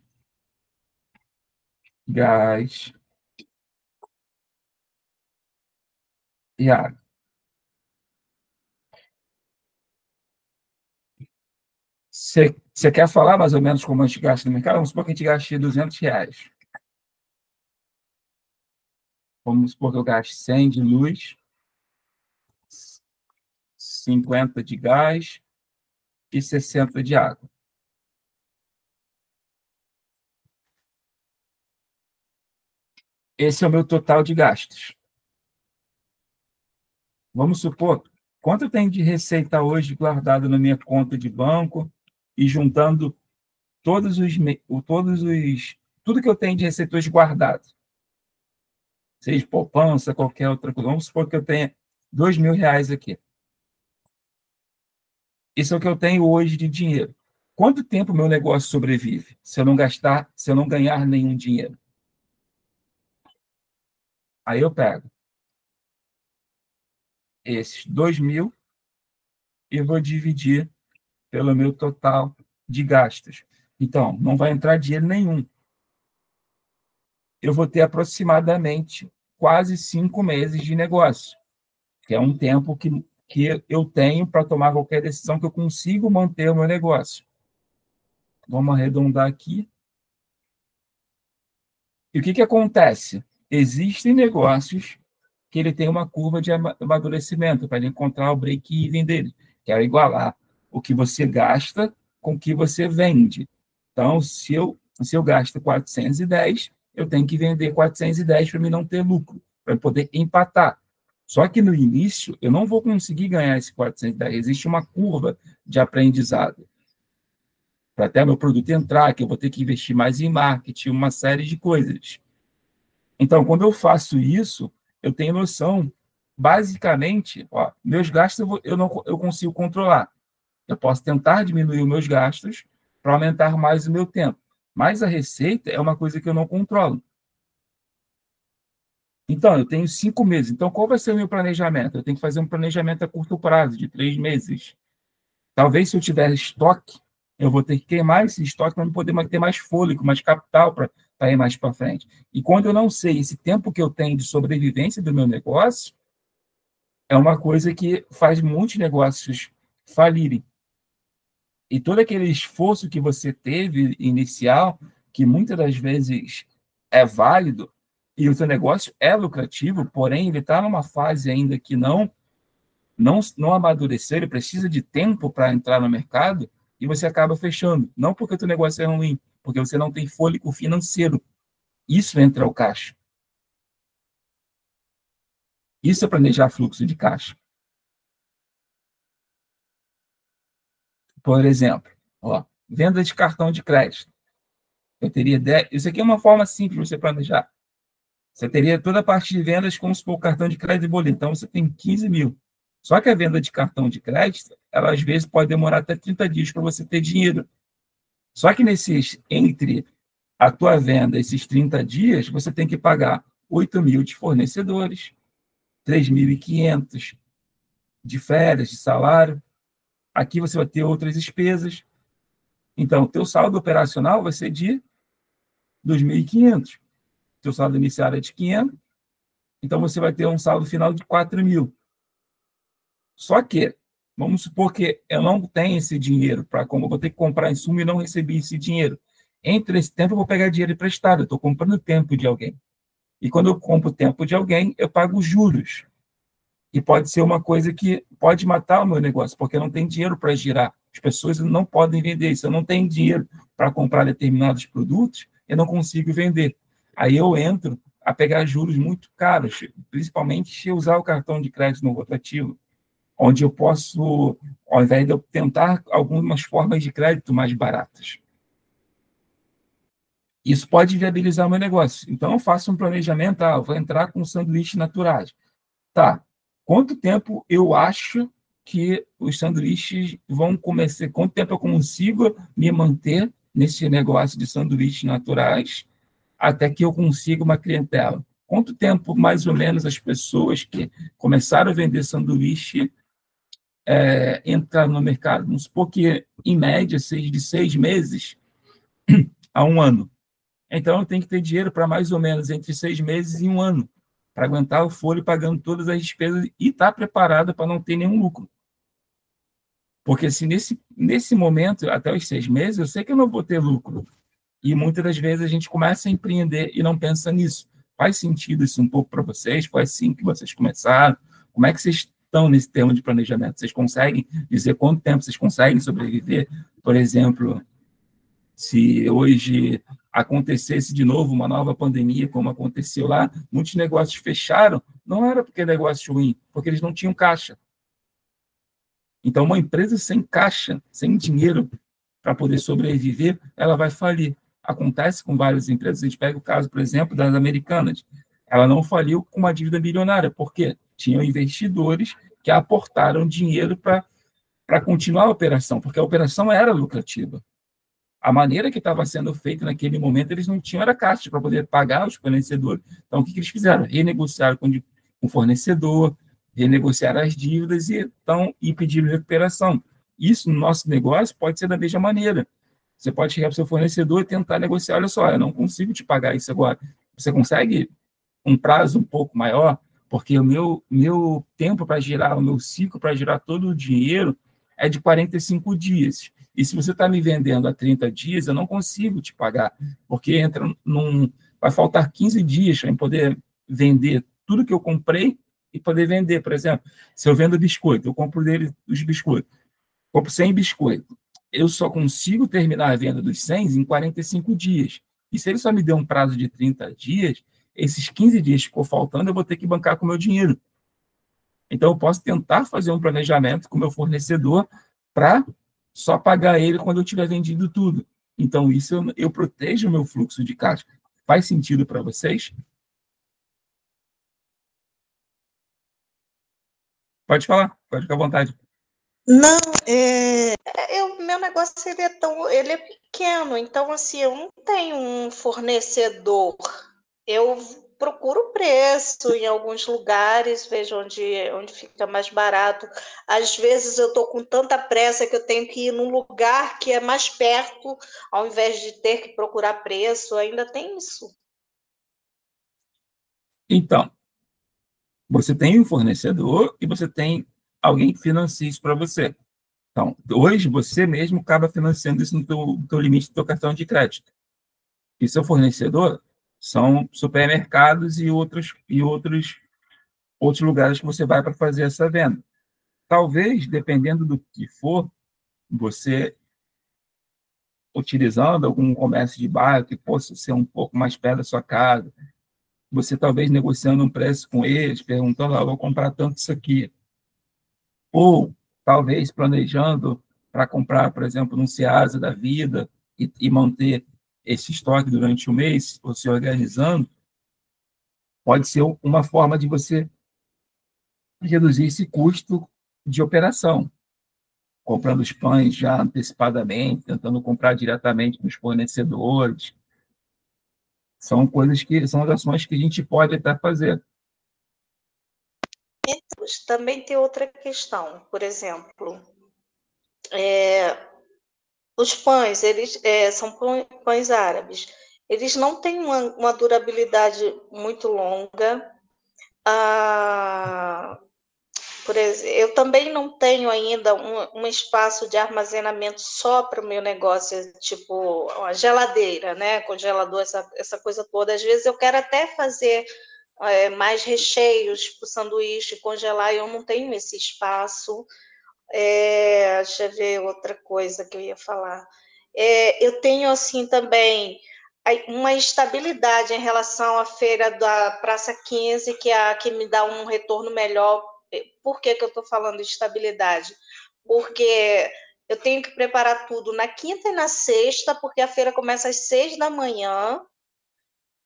gás e água. Você quer falar mais ou menos como a gente gasta no mercado? Vamos supor que a gente gaste R$ 200. Vamos supor que eu gaste 100 de luz, 50 de gás e 60 de água. Esse é o meu total de gastos. Vamos supor, quanto eu tenho de receita hoje guardado na minha conta de banco e juntando tudo que eu tenho de receita hoje guardado, seja poupança, qualquer outra coisa. Vamos supor que eu tenha R$ 2.000 aqui. Isso é o que eu tenho hoje de dinheiro. Quanto tempo o meu negócio sobrevive se eu não gastar, se eu não ganhar nenhum dinheiro? Aí eu pego esses 2.000 e vou dividir pelo meu total de gastos. Então, não vai entrar dinheiro nenhum. Eu vou ter aproximadamente quase 5 meses de negócio, que é um tempo que eu tenho para tomar qualquer decisão que eu consigo manter o meu negócio. Vamos arredondar aqui. E o que acontece? Existem negócios que ele tem uma curva de amadurecimento para ele encontrar o break-even dele, que é igualar o que você gasta com o que você vende. Então, se eu gasto 410, eu tenho que vender 410 para mim não ter lucro, para poder empatar. Só que no início, eu não vou conseguir ganhar esse 410. Existe uma curva de aprendizado. Para até meu produto entrar, que eu vou ter que investir mais em marketing, uma série de coisas. Então, quando eu faço isso, eu tenho noção, basicamente, meus gastos eu consigo controlar. Eu posso tentar diminuir os meus gastos para aumentar mais o meu tempo. Mas a receita é uma coisa que eu não controlo. Então, eu tenho 5 meses. Então, qual vai ser o meu planejamento? Eu tenho que fazer um planejamento a curto prazo, de 3 meses. Talvez, se eu tiver estoque, eu vou ter que queimar esse estoque para poder ter mais fôlego, mais capital para ir mais para frente. E quando eu não sei esse tempo que eu tenho de sobrevivência do meu negócio, é uma coisa que faz muitos negócios falirem. E todo aquele esforço que você teve inicial, que muitas das vezes é válido, e o seu negócio é lucrativo, porém ele está numa fase ainda que não amadureceu, ele precisa de tempo para entrar no mercado, e você acaba fechando. Não porque o teu negócio é ruim, porque você não tem fôlego financeiro. Isso entra o caixa. Isso é planejar fluxo de caixa. Por exemplo, venda de cartão de crédito. Eu teria 10. Isso aqui é uma forma simples de você planejar. Você teria toda a parte de vendas como se for cartão de crédito e boleto. Então, você tem 15 mil. Só que a venda de cartão de crédito, ela às vezes pode demorar até 30 dias para você ter dinheiro. Só que entre a tua venda, esses 30 dias, você tem que pagar 8 mil de fornecedores, 3.500 de férias, de salário. Aqui você vai ter outras despesas. Então, o teu saldo operacional vai ser de 2.500. O teu saldo inicial é de 500. Então, você vai ter um saldo final de 4 mil. Só que, vamos supor que eu não tenho esse dinheiro para como eu vou ter que comprar insumo e não recebi esse dinheiro. Entre esse tempo, eu vou pegar dinheiro emprestado. Eu estou comprando tempo de alguém. E quando eu compro tempo de alguém, eu pago juros. E pode ser uma coisa que pode matar o meu negócio, porque eu não tenho dinheiro para girar. As pessoas não podem vender. Se eu não tenho dinheiro para comprar determinados produtos, eu não consigo vender. Aí eu entro a pegar juros muito caros, principalmente se eu usar o cartão de crédito no rotativo, onde eu posso, ao invés de eu tentar algumas formas de crédito mais baratas. Isso pode viabilizar o meu negócio. Então, eu faço um planejamento, vou entrar com sanduíches naturais. Tá, quanto tempo eu acho que os sanduíches vão começar? Quanto tempo eu consigo me manter nesse negócio de sanduíches naturais até que eu consiga uma clientela? Quanto tempo, mais ou menos, as pessoas que começaram a vender sanduíche entraram no mercado? Vamos supor que, em média, seja de 6 meses a 1 ano. Então, eu tenho que ter dinheiro para mais ou menos entre 6 meses e 1 ano, para aguentar o folho pagando todas as despesas e estar preparado para não ter nenhum lucro. Porque se nesse momento, até os 6 meses, eu sei que eu não vou ter lucro. E muitas das vezes a gente começa a empreender e não pensa nisso. Faz sentido isso um pouco para vocês? Foi assim que vocês começaram? Como é que vocês estão nesse tema de planejamento? Vocês conseguem dizer quanto tempo vocês conseguem sobreviver? Por exemplo, se hoje acontecesse de novo uma nova pandemia, como aconteceu lá, muitos negócios fecharam, não era porque é negócio ruim, porque eles não tinham caixa. Então, uma empresa sem caixa, sem dinheiro para poder sobreviver, ela vai falir. Acontece com várias empresas. A gente pega o caso, por exemplo, das Americanas. Ela não faliu com uma dívida bilionária. Por quê? Tinham investidores que aportaram dinheiro para continuar a operação, porque a operação era lucrativa. A maneira que estava sendo feita naquele momento, eles não tinham era caixa para poder pagar os fornecedores. Então, o que eles fizeram? Renegociaram com o fornecedor, renegociaram as dívidas e pediram recuperação. Isso, no nosso negócio, pode ser da mesma maneira. Você pode chegar para o seu fornecedor e tentar negociar. Olha só, eu não consigo te pagar isso agora. Você consegue um prazo um pouco maior? Porque o meu tempo para girar, o meu ciclo para girar todo o dinheiro é de 45 dias. E se você está me vendendo há 30 dias, eu não consigo te pagar, porque vai faltar 15 dias para poder vender tudo que eu comprei e poder vender. Por exemplo, se eu vendo biscoito, eu compro dele os biscoitos. Compro 100 biscoitos. Eu só consigo terminar a venda dos 100 em 45 dias. E se ele só me der um prazo de 30 dias, esses 15 dias que ficou faltando, eu vou ter que bancar com o meu dinheiro. Então, eu posso tentar fazer um planejamento com o meu fornecedor para só pagar ele quando eu tiver vendido tudo. Então, isso eu protejo o meu fluxo de caixa. Faz sentido para vocês? Pode falar, pode ficar à vontade. Não, meu negócio ele é pequeno, então assim, eu não tenho um fornecedor. Eu procuro preço em alguns lugares, vejo onde fica mais barato. Às vezes eu estou com tanta pressa que eu tenho que ir num lugar que é mais perto, ao invés de ter que procurar preço. Ainda tem isso. Então, você tem um fornecedor e você tem alguém que financia isso para você. Então, hoje você mesmo acaba financiando isso no teu limite do teu cartão de crédito. E seu fornecedor são supermercados e outros lugares que você vai para fazer essa venda. Talvez, dependendo do que for, você utilizando algum comércio de bairro que possa ser um pouco mais perto da sua casa, você talvez negociando um preço com eles, perguntando, vou comprar tanto isso aqui. Ou talvez planejando para comprar, por exemplo, num Ceasa da vida e manter esse estoque durante o mês, ou se organizando, pode ser uma forma de você reduzir esse custo de operação, comprando os pães já antecipadamente, tentando comprar diretamente dos fornecedores. São as ações que a gente pode até fazer. Também tem outra questão, por exemplo, os pães, eles são pães árabes, eles não têm uma durabilidade muito longa. Por exemplo, eu também não tenho ainda um espaço de armazenamento só para o meu negócio, tipo uma geladeira, né? Congelador, essa coisa toda. Às vezes eu quero até fazer mais recheios para o sanduíche, congelar, e eu não tenho esse espaço. Deixa eu ver outra coisa que eu ia falar. Eu tenho, assim, também uma estabilidade em relação à feira da Praça 15, que é a que me dá um retorno melhor. Por que eu estou falando de estabilidade? Porque eu tenho que preparar tudo na quinta e na sexta, porque a feira começa às 6 da manhã.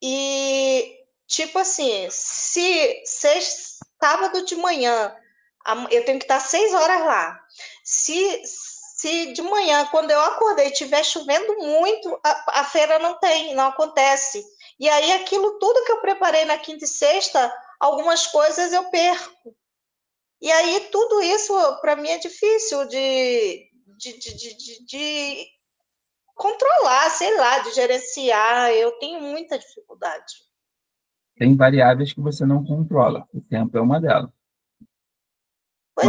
E, tipo assim, se sábado de manhã eu tenho que estar 6 horas lá. Se de manhã, quando eu acordei, estiver chovendo muito, a feira não acontece. E aí, aquilo tudo que eu preparei na quinta e sexta, algumas coisas eu perco. E aí, tudo isso, para mim, é difícil de controlar, sei lá, de gerenciar. Eu tenho muita dificuldade. Tem variáveis que você não controla. O tempo é uma delas. Pois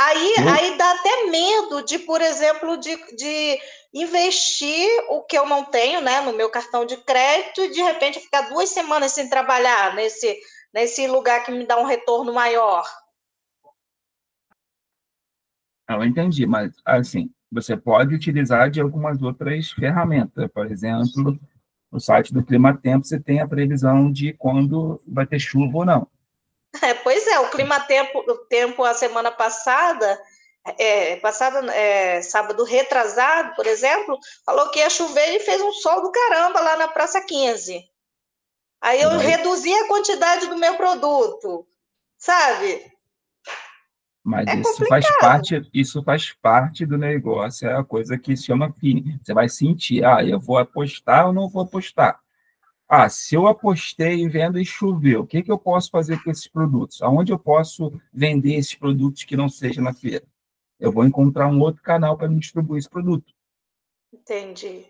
aí dá até medo de, por exemplo, de investir o que eu não tenho, né, no meu cartão de crédito e de repente ficar 2 semanas sem trabalhar nesse lugar que me dá um retorno maior. Eu entendi, mas assim, você pode utilizar de algumas outras ferramentas. Por exemplo, no site do Climatempo você tem a previsão de quando vai ter chuva ou não. Pois é, o Climatempo a semana passada, sábado retrasado, por exemplo, falou que ia chover e fez um sol do caramba lá na Praça 15. Aí eu reduzi a quantidade do meu produto, sabe? Mas isso faz parte do negócio, é a coisa que se chama feeling. Você vai sentir, eu vou apostar ou não vou apostar. Se eu apostei em venda e choveu, o que eu posso fazer com esses produtos? Aonde eu posso vender esses produtos que não seja na feira? Eu vou encontrar um outro canal para me distribuir esse produto. Entendi.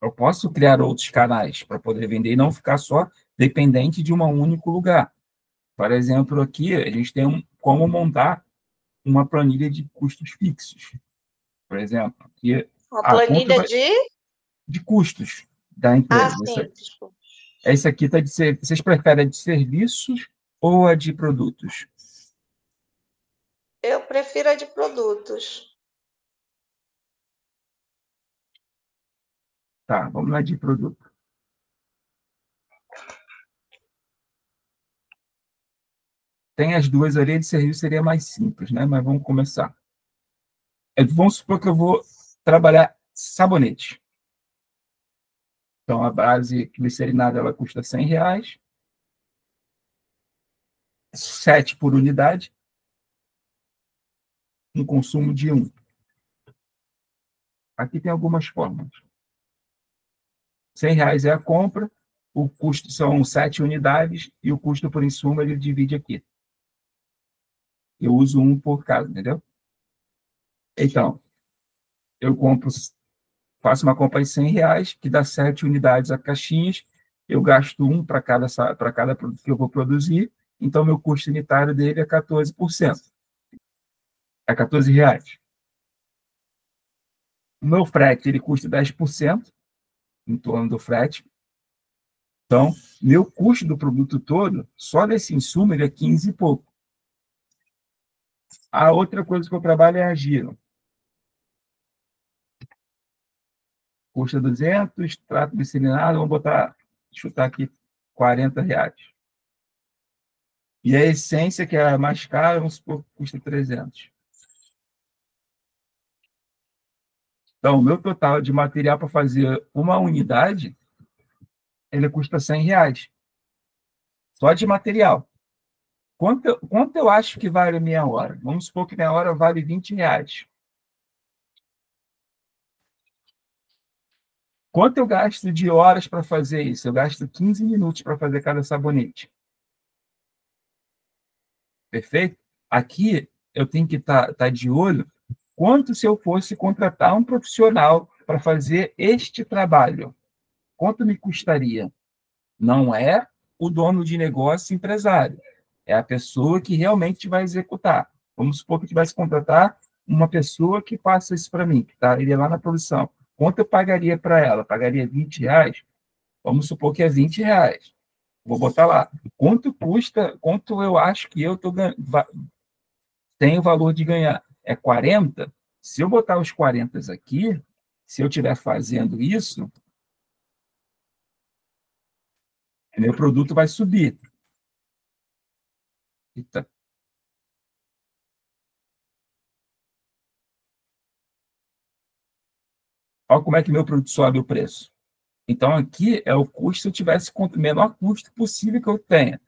Eu posso criar outros canais para poder vender e não ficar só dependente de um único lugar. Por exemplo, aqui a gente tem como montar uma planilha de custos fixos. Por exemplo, aqui uma planilha de custos da empresa. Sim. Esse aqui está de ser. Vocês preferem a de serviços ou a de produtos? Eu prefiro a de produtos. Tá, vamos lá de produto. Tem as duas ali, de serviço seria mais simples, né? Mas vamos começar. Vamos supor que eu vou trabalhar sabonete. Então, a base glicerinada ela custa R$100, 7 por unidade, um consumo de 1. Aqui tem algumas formas. R$100 é a compra, o custo são 7 unidades e o custo por insumo ele divide aqui. Eu uso 1 por cada, entendeu? Então, eu faço uma compra de R$100, que dá 7 unidades a caixinhas, eu gasto 1 para cada produto que eu vou produzir, então meu custo unitário dele é 14%. É R$14. O meu frete, ele custa 10%, em torno do frete. Então, meu custo do produto todo, só desse insumo, ele é 15 e pouco. A outra coisa que eu trabalho é a giro. Custa 200, trato glicerinado, vamos chutar aqui, R$40. E a essência, que é a mais cara, vamos supor que custa 300. Então, o meu total de material para fazer uma unidade, ele custa R$100. Só de material. Quanto eu acho que vale a minha hora? Vamos supor que minha hora vale R$20. Quanto eu gasto de horas para fazer isso? Eu gasto 15 minutos para fazer cada sabonete. Perfeito? Aqui eu tenho que estar de olho quanto se eu fosse contratar um profissional para fazer este trabalho. Quanto me custaria? Não é o dono de negócio empresário. É a pessoa que realmente vai executar. Vamos supor que eu tivesse que contratar uma pessoa que faça isso para mim, que iria lá na produção. Quanto eu pagaria para ela? Pagaria R$20? Vamos supor que é R$20. Vou botar lá. Quanto custa, quanto eu acho que eu tenho o valor de ganhar? É 40? Se eu botar os 40 aqui, se eu estiver fazendo isso, meu produto vai subir. Eita. Olha como é que meu produto sobe o preço. Então, aqui é o custo se eu tivesse o menor custo possível que eu tenha.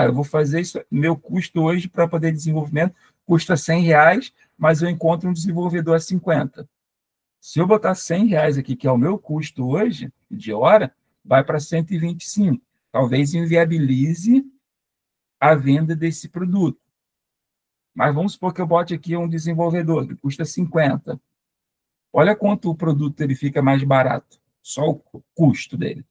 Eu vou fazer isso, meu custo hoje para poder desenvolvimento custa R$100, mas eu encontro um desenvolvedor a 50. Se eu botar R$100 aqui, que é o meu custo hoje, de hora, vai para 125. Talvez inviabilize a venda desse produto. Mas vamos supor que eu bote aqui um desenvolvedor, que custa 50. Olha quanto o produto ele fica mais barato. Só o custo dele.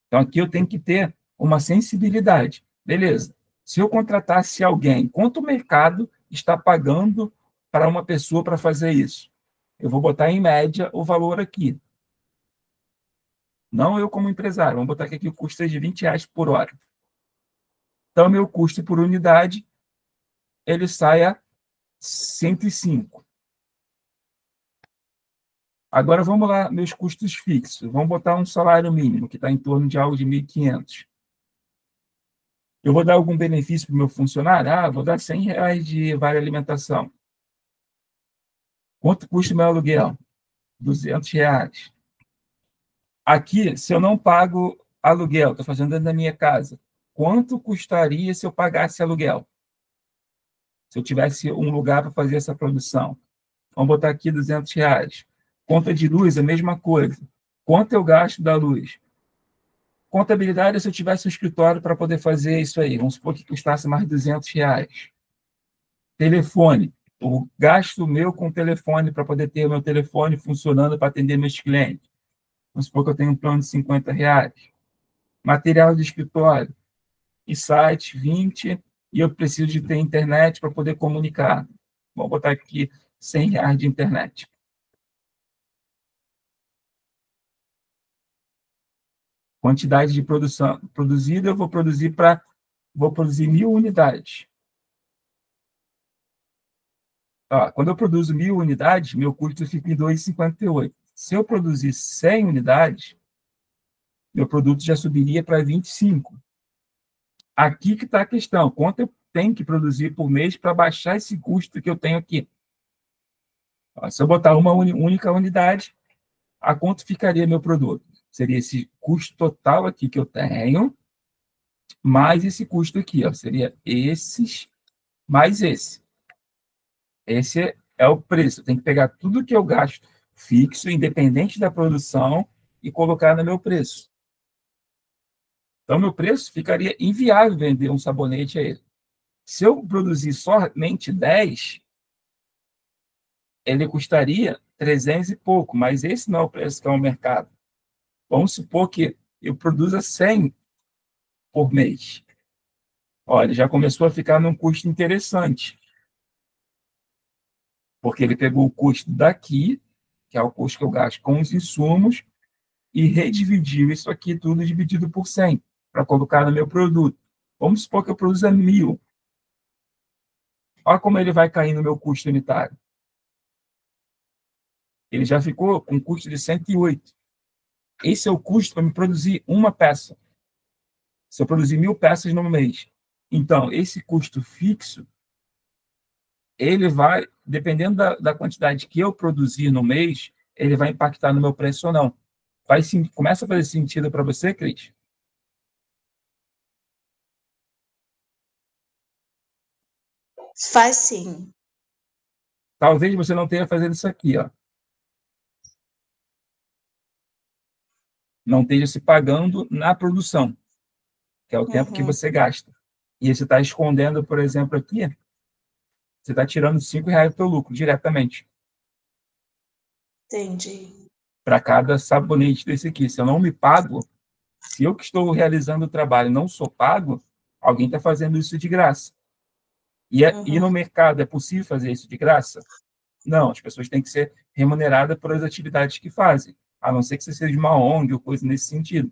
Então, aqui eu tenho que ter uma sensibilidade. Beleza. Se eu contratasse alguém, quanto o mercado está pagando para uma pessoa para fazer isso? Eu vou botar, em média, o valor aqui. Não eu como empresário. Vamos botar que aqui o custo é de R$20 por hora. Então, meu custo por unidade, ele sai a 105. Agora, vamos lá, meus custos fixos. Vamos botar um salário mínimo, que está em torno de algo de 1.500. Eu vou dar algum benefício para o meu funcionário? Vou dar R$100 de vale alimentação. Quanto custa o meu aluguel? R$200. Aqui, se eu não pago aluguel, estou fazendo dentro da minha casa, quanto custaria se eu pagasse aluguel? Se eu tivesse um lugar para fazer essa produção? Vamos botar aqui R$200. Conta de luz, a mesma coisa. Quanto eu gasto da luz? Contabilidade, se eu tivesse um escritório para poder fazer isso aí, vamos supor que custasse mais R$200. Telefone, o gasto meu com telefone para poder ter o meu telefone funcionando para atender meus clientes. Vamos supor que eu tenho um plano de R$50. Material de escritório e site, 20, e eu preciso de ter internet para poder comunicar. Vamos botar aqui R$100 de internet. quantidade de produção produzida, eu vou produzir 1.000 unidades. Ó, quando eu produzo 1.000 unidades, meu custo fica em 2,58. Se eu produzir 100 unidades, meu produto já subiria para 25. Aqui que está a questão. Quanto eu tenho que produzir por mês para baixar esse custo que eu tenho aqui? Ó, se eu botar uma única unidade, a quanto ficaria meu produto? Seria esse custo total aqui que eu tenho, mais esse custo aqui. Ó, seria esses mais esse. Esse é o preço. Tem que pegar tudo que eu gasto fixo, independente da produção, e colocar no meu preço. Então, meu preço ficaria inviável vender um sabonete a ele. Se eu produzir somente 10, ele custaria 300 e pouco, mas esse não é o preço que é o mercado. Vamos supor que eu produza 100 por mês. Olha, já começou a ficar num custo interessante. Porque ele pegou o custo daqui, que é o custo que eu gasto com os insumos, e redividiu isso aqui tudo dividido por 100, para colocar no meu produto. Vamos supor que eu produza 1.000. Olha como ele vai cair no meu custo unitário. Ele já ficou com um custo de 108. Esse é o custo para me produzir uma peça. Se eu produzir 1.000 peças no mês. Então, esse custo fixo, ele vai, dependendo da quantidade que eu produzir no mês, ele vai impactar no meu preço ou não. Começa a fazer sentido para você, Cris? Faz sim. Talvez você não tenha fazendo isso aqui, ó. Não esteja se pagando na produção, que é o tempo que você gasta. E você está escondendo, por exemplo, aqui, você está tirando R$5 do teu lucro diretamente. Entendi. Para cada sabonete desse aqui. Se eu não me pago, se eu que estou realizando o trabalho não sou pago, alguém está fazendo isso de graça. E no mercado é possível fazer isso de graça? Não, as pessoas têm que ser remuneradas pelas atividades que fazem, a não ser que você seja uma ONG ou coisa nesse sentido,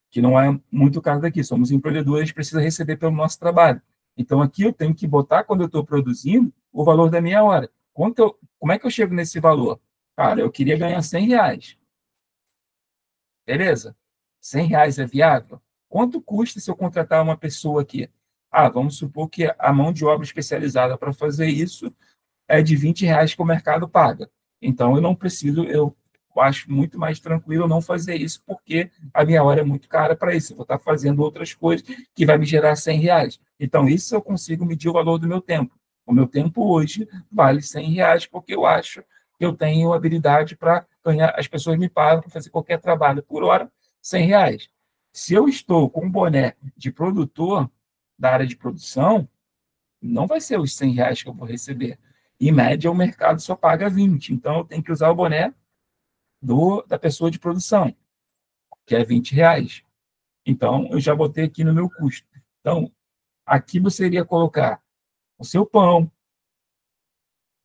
que não é muito o caso daqui. Somos empreendedores, a gente precisa receber pelo nosso trabalho. Então, aqui eu tenho que botar, quando eu estou produzindo, o valor da minha hora. Como é que eu chego nesse valor? Cara, eu queria ganhar R$100. Beleza? R$100 é viável? Quanto custa se eu contratar uma pessoa aqui? Vamos supor que a mão de obra especializada para fazer isso é de R$20 que o mercado paga. Então, eu não preciso, eu acho muito mais tranquilo não fazer isso, porque a minha hora é muito cara para isso. Eu vou estar fazendo outras coisas que vai me gerar R$100. Então, isso eu consigo medir o valor do meu tempo. O meu tempo hoje vale R$100, porque eu acho que eu tenho habilidade para ganhar, as pessoas me pagam para fazer qualquer trabalho por hora, R$100. Se eu estou com um boné de produtor da área de produção, não vai ser os R$100 que eu vou receber. Em média, o mercado só paga 20. Então, eu tenho que usar o boné da pessoa de produção, que é R$20. Então, eu já botei aqui no meu custo. Então, aqui você iria colocar o seu pão.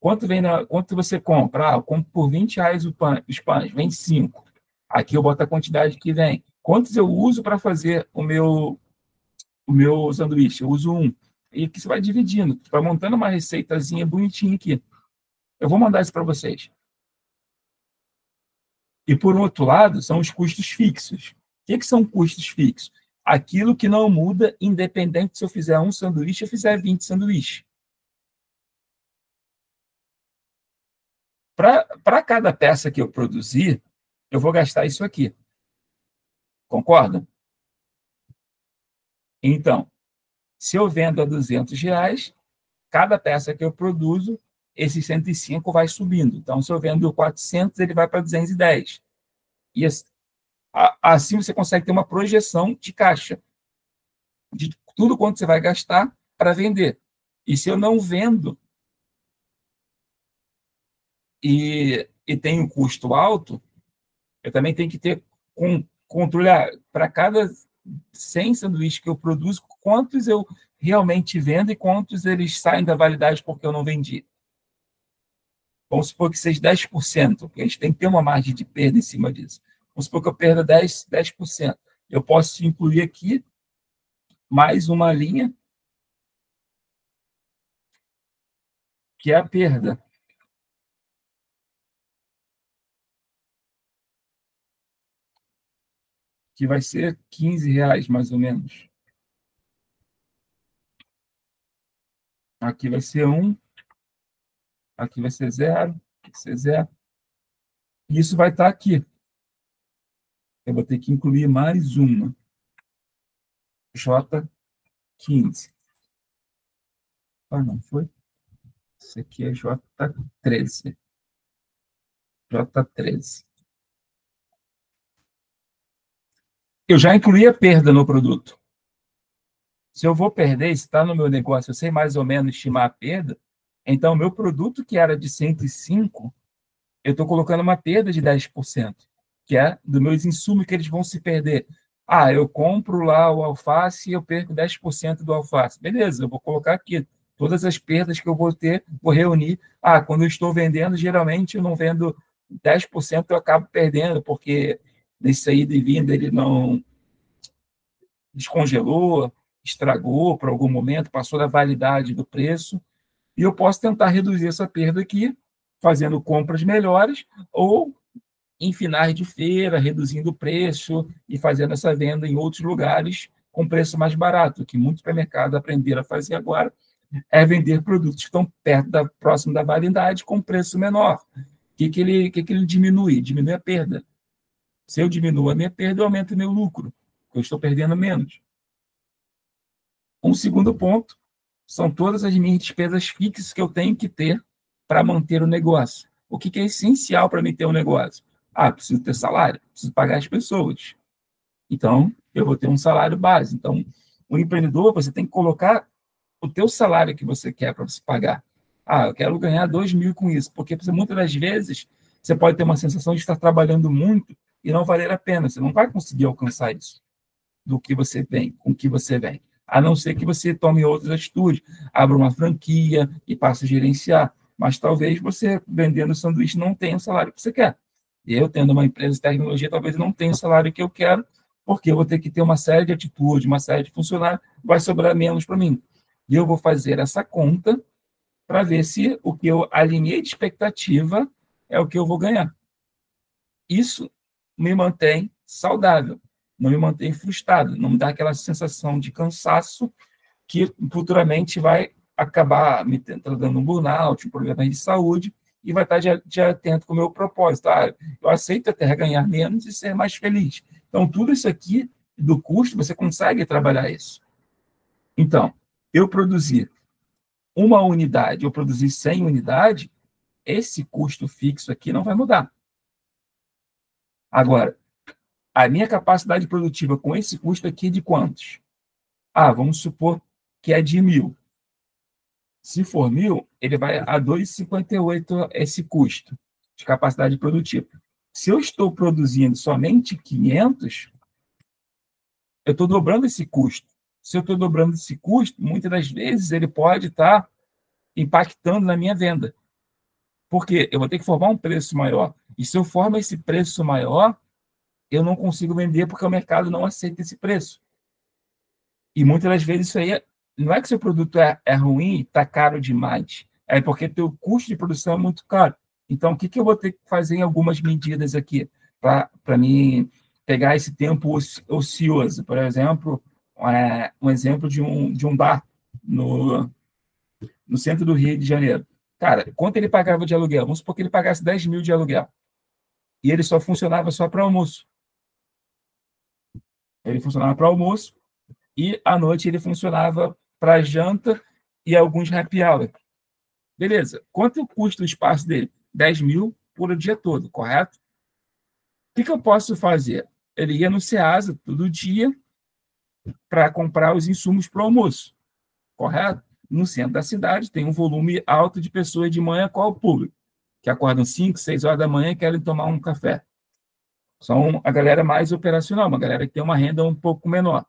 Quanto você compra? Eu compro por R$20 os pães, vem 5. Aqui eu boto a quantidade que vem. Quantos eu uso para fazer o meu sanduíche? Eu uso 1. E aqui você vai dividindo, vai montando uma receitazinha bonitinha aqui. Eu vou mandar isso para vocês. E, por outro lado, são os custos fixos. O que são custos fixos? Aquilo que não muda, independente se eu fizer um sanduíche ou fizer 20 sanduíches. Para cada peça que eu produzir, eu vou gastar isso aqui. Concorda? Então, se eu vendo a R$200, cada peça que eu produzo, esse 105 vai subindo. Então, se eu vendo 400, ele vai para 210. E assim você consegue ter uma projeção de caixa, de tudo quanto você vai gastar para vender. E se eu não vendo e tenho um custo alto, eu também tenho que ter controle para cada 100 sanduíches que eu produzo, quantos eu realmente vendo e quantos eles saem da validade porque eu não vendi. Vamos supor que seja 10%, porque a gente tem que ter uma margem de perda em cima disso. Vamos supor que eu perda 10%. eu posso incluir aqui mais uma linha, que é a perda. Que vai ser R$15, mais ou menos. Aqui vai ser 1, aqui vai ser 0, aqui vai ser 0. E isso vai estar aqui. Eu vou ter que incluir mais uma. J15. Ah, não foi? Isso aqui é J13. J13. Eu já incluí a perda no produto. Se eu vou perder, se está no meu negócio, eu sei mais ou menos estimar a perda, então, o meu produto, que era de 105, eu estou colocando uma perda de 10%, que é dos meus insumos que eles vão se perder. Ah, eu compro lá o alface e eu perco 10% do alface. Beleza, eu vou colocar aqui. Todas as perdas que eu vou ter, vou reunir. Ah, quando eu estou vendendo, geralmente eu não vendo 10%, eu acabo perdendo, porque nesse saída e vinda ele não descongelou, estragou por algum momento, passou da validade do preço. E eu posso tentar reduzir essa perda aqui, fazendo compras melhores, ou em finais de feira, reduzindo o preço e fazendo essa venda em outros lugares com preço mais barato. O que muitos supermercados aprenderam a fazer agora é vender produtos que estão próximo da validade com preço menor. O que ele diminui? Diminui a perda. Se eu diminuo a minha perda, eu aumento o meu lucro, porque eu estou perdendo menos. Um segundo ponto são todas as minhas despesas fixas que eu tenho que ter para manter o negócio. O que é essencial para mim ter um negócio? Ah, preciso ter salário, preciso pagar as pessoas. Então, eu vou ter um salário base. Então, o empreendedor, você tem que colocar o teu salário que você quer para você pagar. Ah, eu quero ganhar 2.000 com isso, porque muitas das vezes você pode ter uma sensação de estar trabalhando muito e não valer a pena. Você não vai conseguir alcançar isso do que você vem, com que você vem. A não ser que você tome outras atitudes, abra uma franquia e passe a gerenciar. Mas talvez você, vendendo sanduíche, não tenha o salário que você quer. Eu, tendo uma empresa de tecnologia, talvez não tenha o salário que eu quero, porque eu vou ter que ter uma série de atitudes, uma série de funcionários, vai sobrar menos para mim. E eu vou fazer essa conta para ver se o que eu alinhei de expectativa é o que eu vou ganhar. Isso me mantém saudável, não me mantém frustrado, não me dá aquela sensação de cansaço que futuramente vai acabar me dando um burnout, um problema de saúde, e vai estar de atento com o meu propósito. Ah, eu aceito até ganhar menos e ser mais feliz. Então, tudo isso aqui, do custo, você consegue trabalhar isso. Então, eu produzir uma unidade, eu produzir 100 unidades, esse custo fixo aqui não vai mudar. Agora, a minha capacidade produtiva com esse custo aqui é de quantos? Ah, vamos supor que é de 1.000. Se for 1.000, ele vai a 2,58 esse custo de capacidade produtiva. Se eu estou produzindo somente 500, eu estou dobrando esse custo. Se eu estou dobrando esse custo, muitas das vezes ele pode estar impactando na minha venda. Porque eu vou ter que formar um preço maior. E se eu formo esse preço maior, eu não consigo vender porque o mercado não aceita esse preço. E muitas das vezes isso aí não é que seu produto é ruim e está caro demais. É porque teu custo de produção é muito caro. Então, o que eu vou ter que fazer em algumas medidas aqui para mim pegar esse tempo ocioso? Por exemplo, um exemplo de um bar no centro do Rio de Janeiro. Cara, quanto ele pagava de aluguel? Vamos supor que ele pagasse 10.000 de aluguel. E ele só funcionava só para almoço. Ele funcionava para almoço e à noite ele funcionava para janta e alguns happy hour. Beleza. Quanto custa o espaço dele? 10.000 por dia todo, correto? O que eu posso fazer? Ele ia no Ceasa todo dia para comprar os insumos para o almoço, correto? No centro da cidade tem um volume alto de pessoas de manhã, qual o público? Que acordam 5, 6 horas da manhã e querem tomar um café. São a galera mais operacional, uma galera que tem uma renda um pouco menor.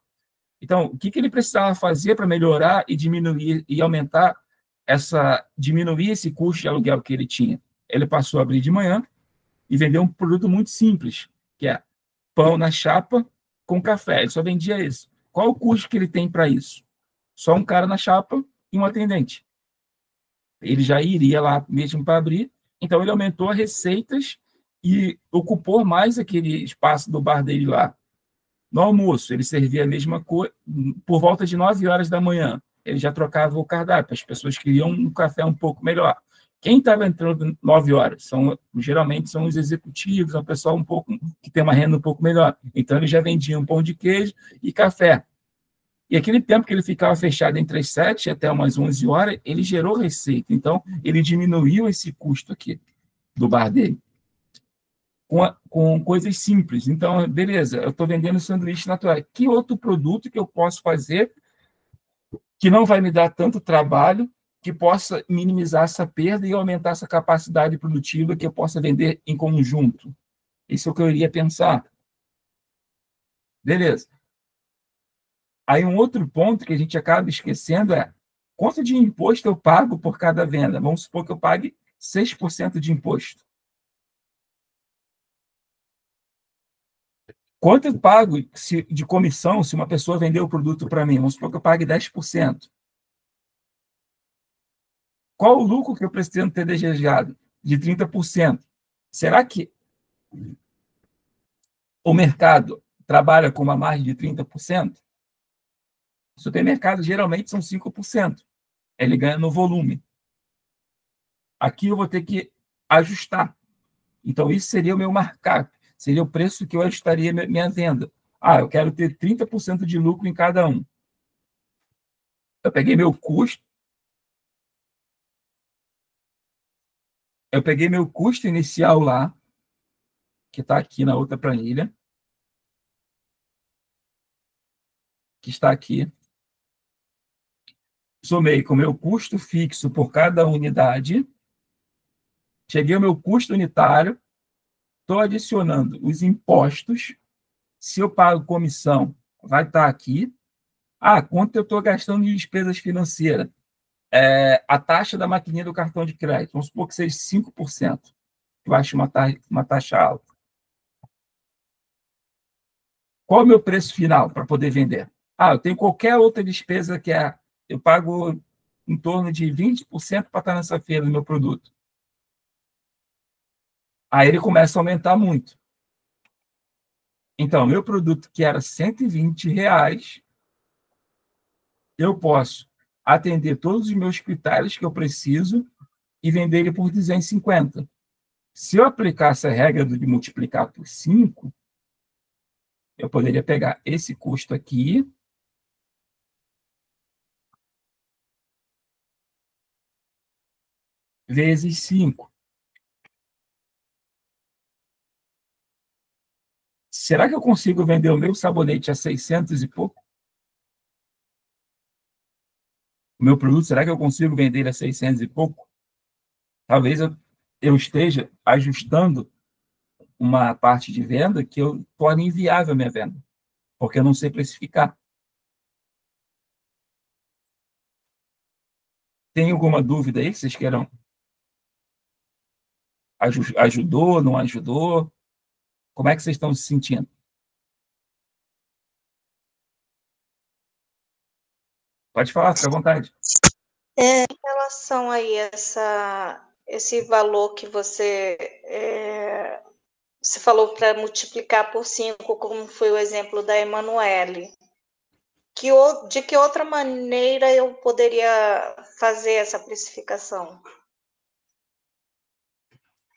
Então, o que ele precisava fazer para melhorar e diminuir e aumentar diminuir esse custo de aluguel que ele tinha? Ele passou a abrir de manhã e vender um produto muito simples, que é pão na chapa com café, ele só vendia isso. Qual o custo que ele tem para isso? Só um cara na chapa e um atendente. Ele já iria lá mesmo para abrir, então ele aumentou as receitas e ocupou mais aquele espaço do bar dele lá. No almoço, ele servia a mesma coisa, por volta de 9 horas da manhã, ele já trocava o cardápio, as pessoas queriam um café um pouco melhor. Quem estava entrando 9 horas? Geralmente são os executivos, é um pessoal um pouco que tem uma renda um pouco melhor. Então, ele já vendia um pão de queijo e café. E aquele tempo que ele ficava fechado entre as 7 até umas 11 horas, ele gerou receita. Então, ele diminuiu esse custo aqui do bar dele com coisas simples. Então, beleza, eu estou vendendo sanduíche natural. Que outro produto que eu posso fazer que não vai me dar tanto trabalho, que possa minimizar essa perda e aumentar essa capacidade produtiva que eu possa vender em conjunto? Isso é o que eu iria pensar. Beleza. Aí um outro ponto que a gente acaba esquecendo é quanto de imposto eu pago por cada venda. Vamos supor que eu pague 6% de imposto. Quanto eu pago de comissão se uma pessoa vender o produto para mim? Vamos supor que eu pague 10%. Qual o lucro que eu pretendo ter desejado? De 30%. Será que o mercado trabalha com uma margem de 30%? O supermercado geralmente são 5%. Ele ganha no volume. Aqui eu vou ter que ajustar. Então, isso seria o meu markup. Seria o preço que eu ajustaria minha venda. Eu quero ter 30% de lucro em cada um. Eu peguei meu custo. Eu peguei meu custo inicial lá, que está aqui na outra planilha, que está aqui. Somei com o meu custo fixo por cada unidade. Cheguei ao meu custo unitário. Estou adicionando os impostos. Se eu pago comissão, vai estar aqui. Quanto eu estou gastando de despesas financeiras? A taxa da maquininha do cartão de crédito. Vamos supor que seja 5%. Eu acho uma taxa alta. Qual é o meu preço final para poder vender? Eu tenho qualquer outra despesa que eu pago em torno de 20% para estar nessa feira do meu produto. Aí ele começa a aumentar muito. Então, meu produto que era R$120, eu posso atender todos os meus critérios que eu preciso e vender ele por 250. Se eu aplicar essa regra de multiplicar por 5, eu poderia pegar esse custo aqui vezes 5. Será que eu consigo vender o meu sabonete a 600 e pouco? O meu produto, será que eu consigo vender ele a 600 e pouco? Talvez eu esteja ajustando uma parte de venda que eu torne inviável a minha venda, porque eu não sei precificar. Tem alguma dúvida aí que vocês queiram? Ajudou, não ajudou? Como é que vocês estão se sentindo? Pode falar, fica à vontade. Em relação aí esse valor que você falou para multiplicar por 5, como foi o exemplo da Emanuele, de que outra maneira eu poderia fazer essa precificação?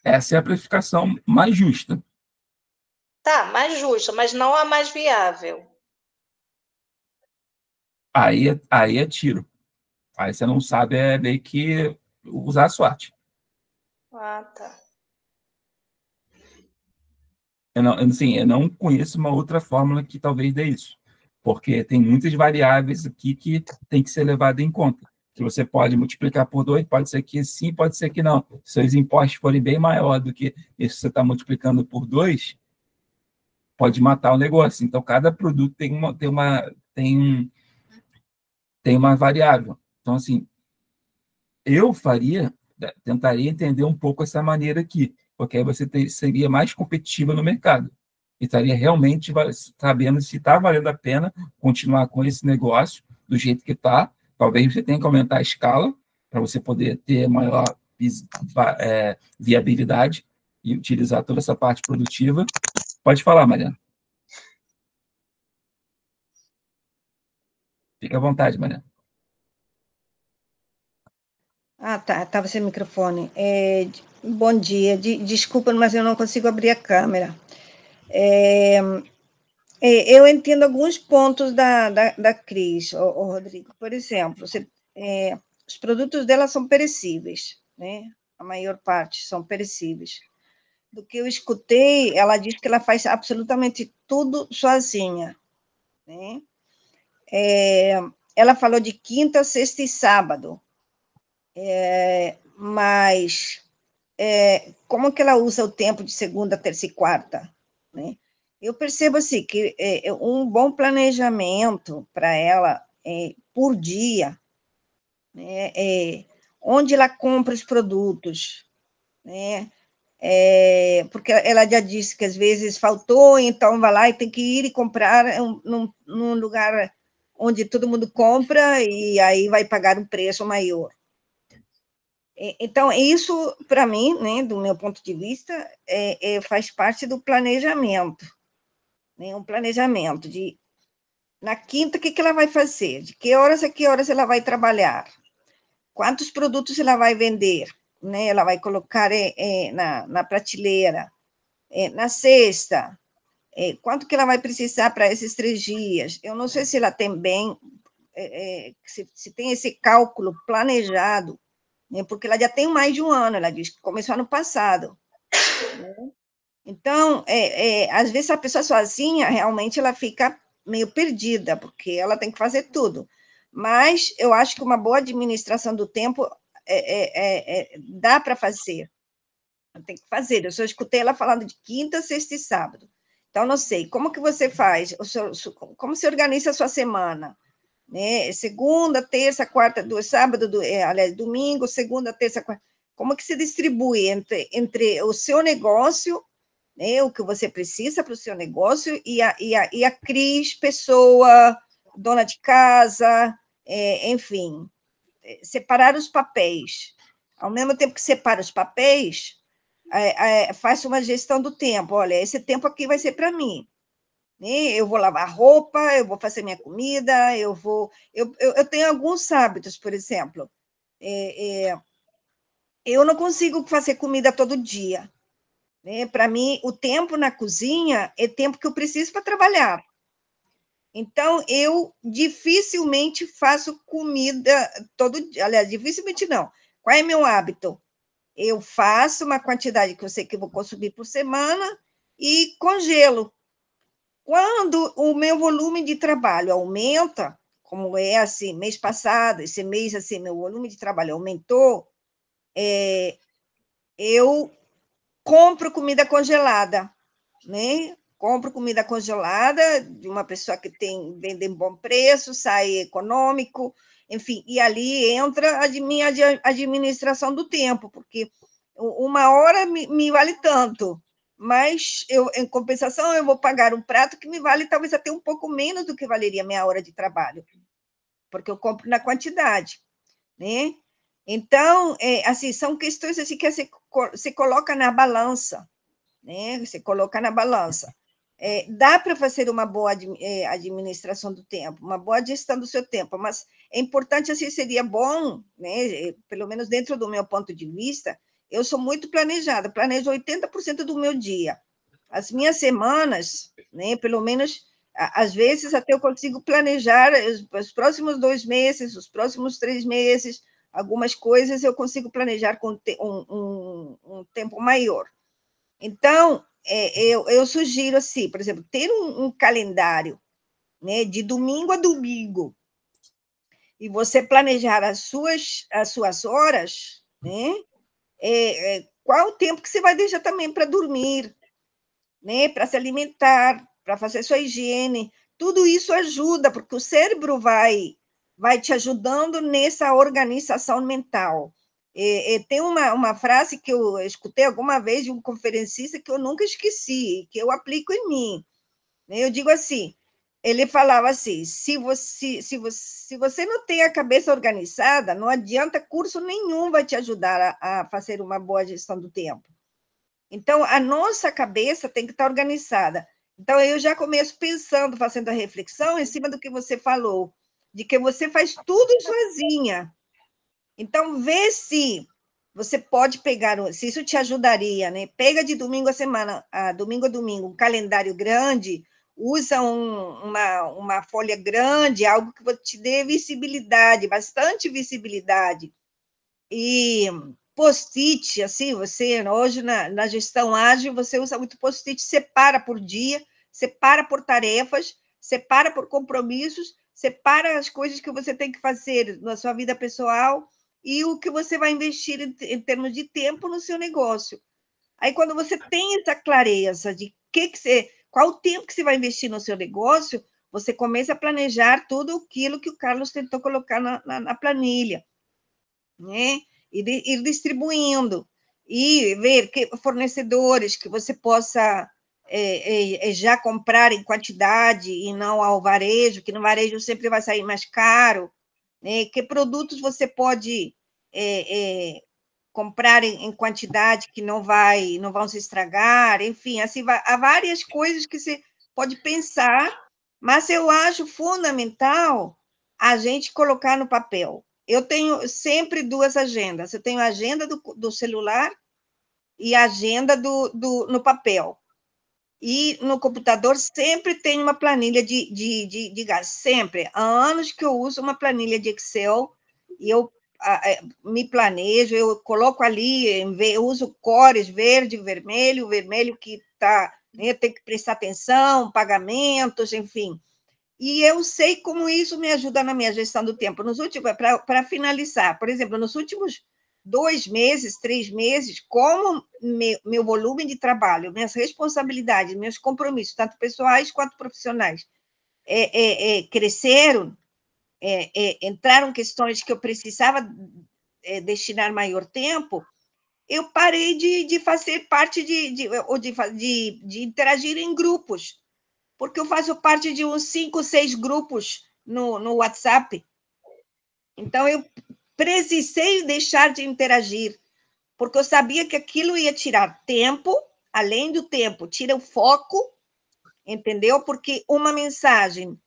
Essa é a precificação mais justa. Tá, mais justa, mas não a mais viável. Aí é tiro. Aí você não sabe, meio que usar a sorte. Tá. Eu não conheço uma outra fórmula que talvez dê isso, porque tem muitas variáveis aqui que tem que ser levada em conta. Que você pode multiplicar por 2, pode ser que sim, pode ser que não. Se os impostos forem bem maior do que isso que você está multiplicando por 2, pode matar o negócio. Então, cada produto tem uma variável. Então, assim, eu tentaria entender um pouco essa maneira aqui, porque aí você seria mais competitiva no mercado. e estaria realmente sabendo se está valendo a pena continuar com esse negócio do jeito que está. Talvez você tenha que aumentar a escala para você poder ter maior viabilidade e utilizar toda essa parte produtiva. Pode falar, Mariana. Fique à vontade, Mariana. Tá, estava sem microfone. Bom dia, desculpa, mas eu não consigo abrir a câmera. Eu entendo alguns pontos da Cris, Rodrigo. Por exemplo, os produtos dela são perecíveis, né? A maior parte são perecíveis. Do que eu escutei, ela diz que ela faz absolutamente tudo sozinha, né? Ela falou de quinta, sexta e sábado, mas como que ela usa o tempo de segunda, terça e quarta, né? Eu percebo assim que um bom planejamento para ela por dia, né, onde ela compra os produtos, né? Porque ela já disse que às vezes faltou, então vai lá e tem que ir e comprar num lugar onde todo mundo compra e aí vai pagar um preço maior. Então, isso, para mim, né, do meu ponto de vista, faz parte do planejamento, né, um planejamento de, na quinta, o que ela vai fazer, de que horas a que horas ela vai trabalhar, quantos produtos ela vai vender, né, ela vai colocar na prateleira, na sexta, quanto que ela vai precisar para esses 3 dias. Eu não sei se ela tem bem, se tem esse cálculo planejado, né, porque ela já tem mais de um ano, ela diz que começou ano passado. Né? Então, às vezes a pessoa sozinha, realmente, ela fica meio perdida, porque ela tem que fazer tudo. Mas eu acho que uma boa administração do tempo dá para fazer. Tem que fazer. Eu só escutei ela falando de quinta, sexta e sábado. Então, não sei, como que você faz? Como se organiza a sua semana? Né? Segunda, terça, quarta, sábado, aliás, domingo, segunda, terça, quarta. Como que se distribui entre o seu negócio, né, o que você precisa para o seu negócio, e a Cris, pessoa, dona de casa, enfim, separar os papéis. Ao mesmo tempo que separa os papéis, faz uma gestão do tempo. Olha, esse tempo aqui vai ser para mim. Eu vou lavar roupa, eu vou fazer minha comida, eu tenho alguns hábitos, por exemplo, eu não consigo fazer comida todo dia, né? Para mim, o tempo na cozinha é tempo que eu preciso para trabalhar. Então, eu dificilmente faço comida todo dia, aliás, dificilmente não. Qual é meu hábito? Eu faço uma quantidade que eu sei que eu vou consumir por semana e congelo. Quando o meu volume de trabalho aumenta, como é assim, mês passado, esse mês, assim, meu volume de trabalho aumentou, eu compro comida congelada, né? Compro comida congelada de uma pessoa que vende em bom preço, sai econômico, enfim, e ali entra a minha administração do tempo, porque uma hora me vale tanto, mas em compensação, eu vou pagar um prato que me vale talvez até um pouco menos do que valeria minha hora de trabalho, porque eu compro na quantidade, né? Então, assim, são questões assim que você coloca na balança, né? Você coloca na balança. Dá para fazer uma boa administração do tempo, uma boa gestão do seu tempo, mas é importante, assim, seria bom, né? Pelo menos dentro do meu ponto de vista, eu sou muito planejada, planejo 80% do meu dia. As minhas semanas, né, pelo menos, às vezes até eu consigo planejar os próximos 2 meses, os próximos 3 meses, algumas coisas eu consigo planejar com um tempo maior. Então, eu sugiro, assim, por exemplo, ter um calendário, né, de domingo a domingo, e você planejar as suas horas, né? Qual o tempo que você vai deixar também para dormir, né? Para se alimentar, para fazer sua higiene. Tudo isso ajuda, porque o cérebro vai te ajudando nessa organização mental. Tem uma frase que eu escutei alguma vez de um conferencista que eu nunca esqueci, que eu aplico em mim. Eu digo assim, ele falava assim, se você não tem a cabeça organizada, não adianta curso nenhum vai te ajudar a fazer uma boa gestão do tempo. Então, a nossa cabeça tem que estar organizada. Então, eu já começo pensando, fazendo a reflexão em cima do que você falou, de que você faz tudo sozinha. Então, vê se você pode pegar, se isso te ajudaria, né? Pega de domingo a domingo, um calendário grande, usa uma folha grande, algo que te dê visibilidade, bastante visibilidade. E post-it, assim, você, hoje na gestão ágil, você usa muito post-it, separa por dia, separa por tarefas, separa por compromissos, separa as coisas que você tem que fazer na sua vida pessoal e o que você vai investir em termos de tempo no seu negócio. Aí, quando você tem essa clareza de qual o tempo que você vai investir no seu negócio, você começa a planejar tudo aquilo que o Carlos tentou colocar na planilha, né? Ir distribuindo, e ver que fornecedores que você possa já comprar em quantidade e não ao varejo, que no varejo sempre vai sair mais caro, né? Que produtos você pode comprar em quantidade que não vão se estragar, enfim, assim, há várias coisas que você pode pensar, mas eu acho fundamental a gente colocar no papel. Eu tenho sempre duas agendas, eu tenho a agenda do celular e a agenda no papel. E no computador sempre tem uma planilha de gasto, sempre. Há anos que eu uso uma planilha de Excel e eu me planejo, eu coloco ali, eu uso cores, verde, vermelho que está, né, tem que prestar atenção, pagamentos, enfim. E eu sei como isso me ajuda na minha gestão do tempo. Para finalizar, por exemplo, nos últimos 2 meses, 3 meses, como meu volume de trabalho, minhas responsabilidades, meus compromissos, tanto pessoais quanto profissionais, cresceram, entraram questões que eu precisava destinar maior tempo, eu parei de fazer parte de interagir em grupos, porque eu faço parte de uns 5, 6 grupos no WhatsApp. Então, eu precisei deixar de interagir, porque eu sabia que aquilo ia tirar tempo, além do tempo, tira o foco, entendeu? Porque uma mensagem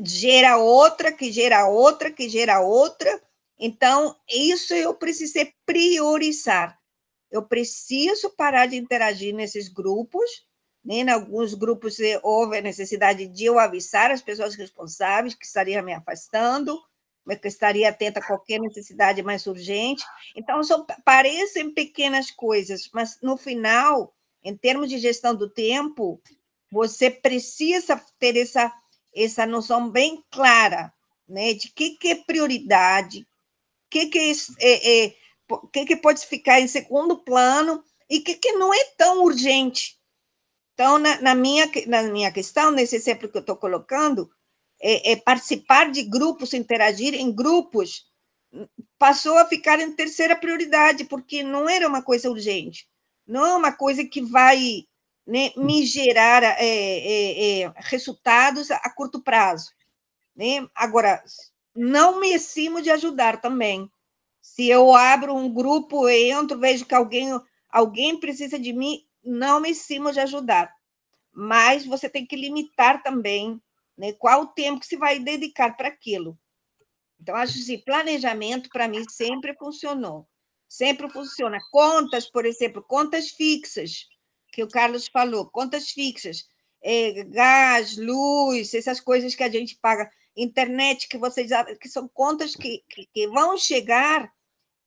gera outra, que gera outra, que gera outra. Então, isso eu precisei priorizar. Eu preciso parar de interagir nesses grupos, né? Em alguns grupos houve a necessidade de eu avisar as pessoas responsáveis que estariam me afastando, que estaria atenta a qualquer necessidade mais urgente. Então, parecem pequenas coisas, mas, no final, em termos de gestão do tempo, você precisa ter essa noção bem clara, né, de que é prioridade, que pode ficar em segundo plano e que não é tão urgente. Então, na minha questão, nesse exemplo que eu estou colocando, participar de grupos, interagir em grupos, passou a ficar em terceira prioridade, porque não era uma coisa urgente, não é uma coisa que vai, né, me gerar resultados a curto prazo, né? Agora, não me estimo de ajudar também. Se eu abro um grupo, entro, vejo que alguém precisa de mim, não me estimo de ajudar. Mas você tem que limitar também, né, qual o tempo que você vai dedicar para aquilo. Então, acho que planejamento, para mim, sempre funcionou. Sempre funciona. Contas, por exemplo, contas fixas, que o Carlos falou, contas fixas, gás, luz, essas coisas que a gente paga, internet, que são contas que vão chegar,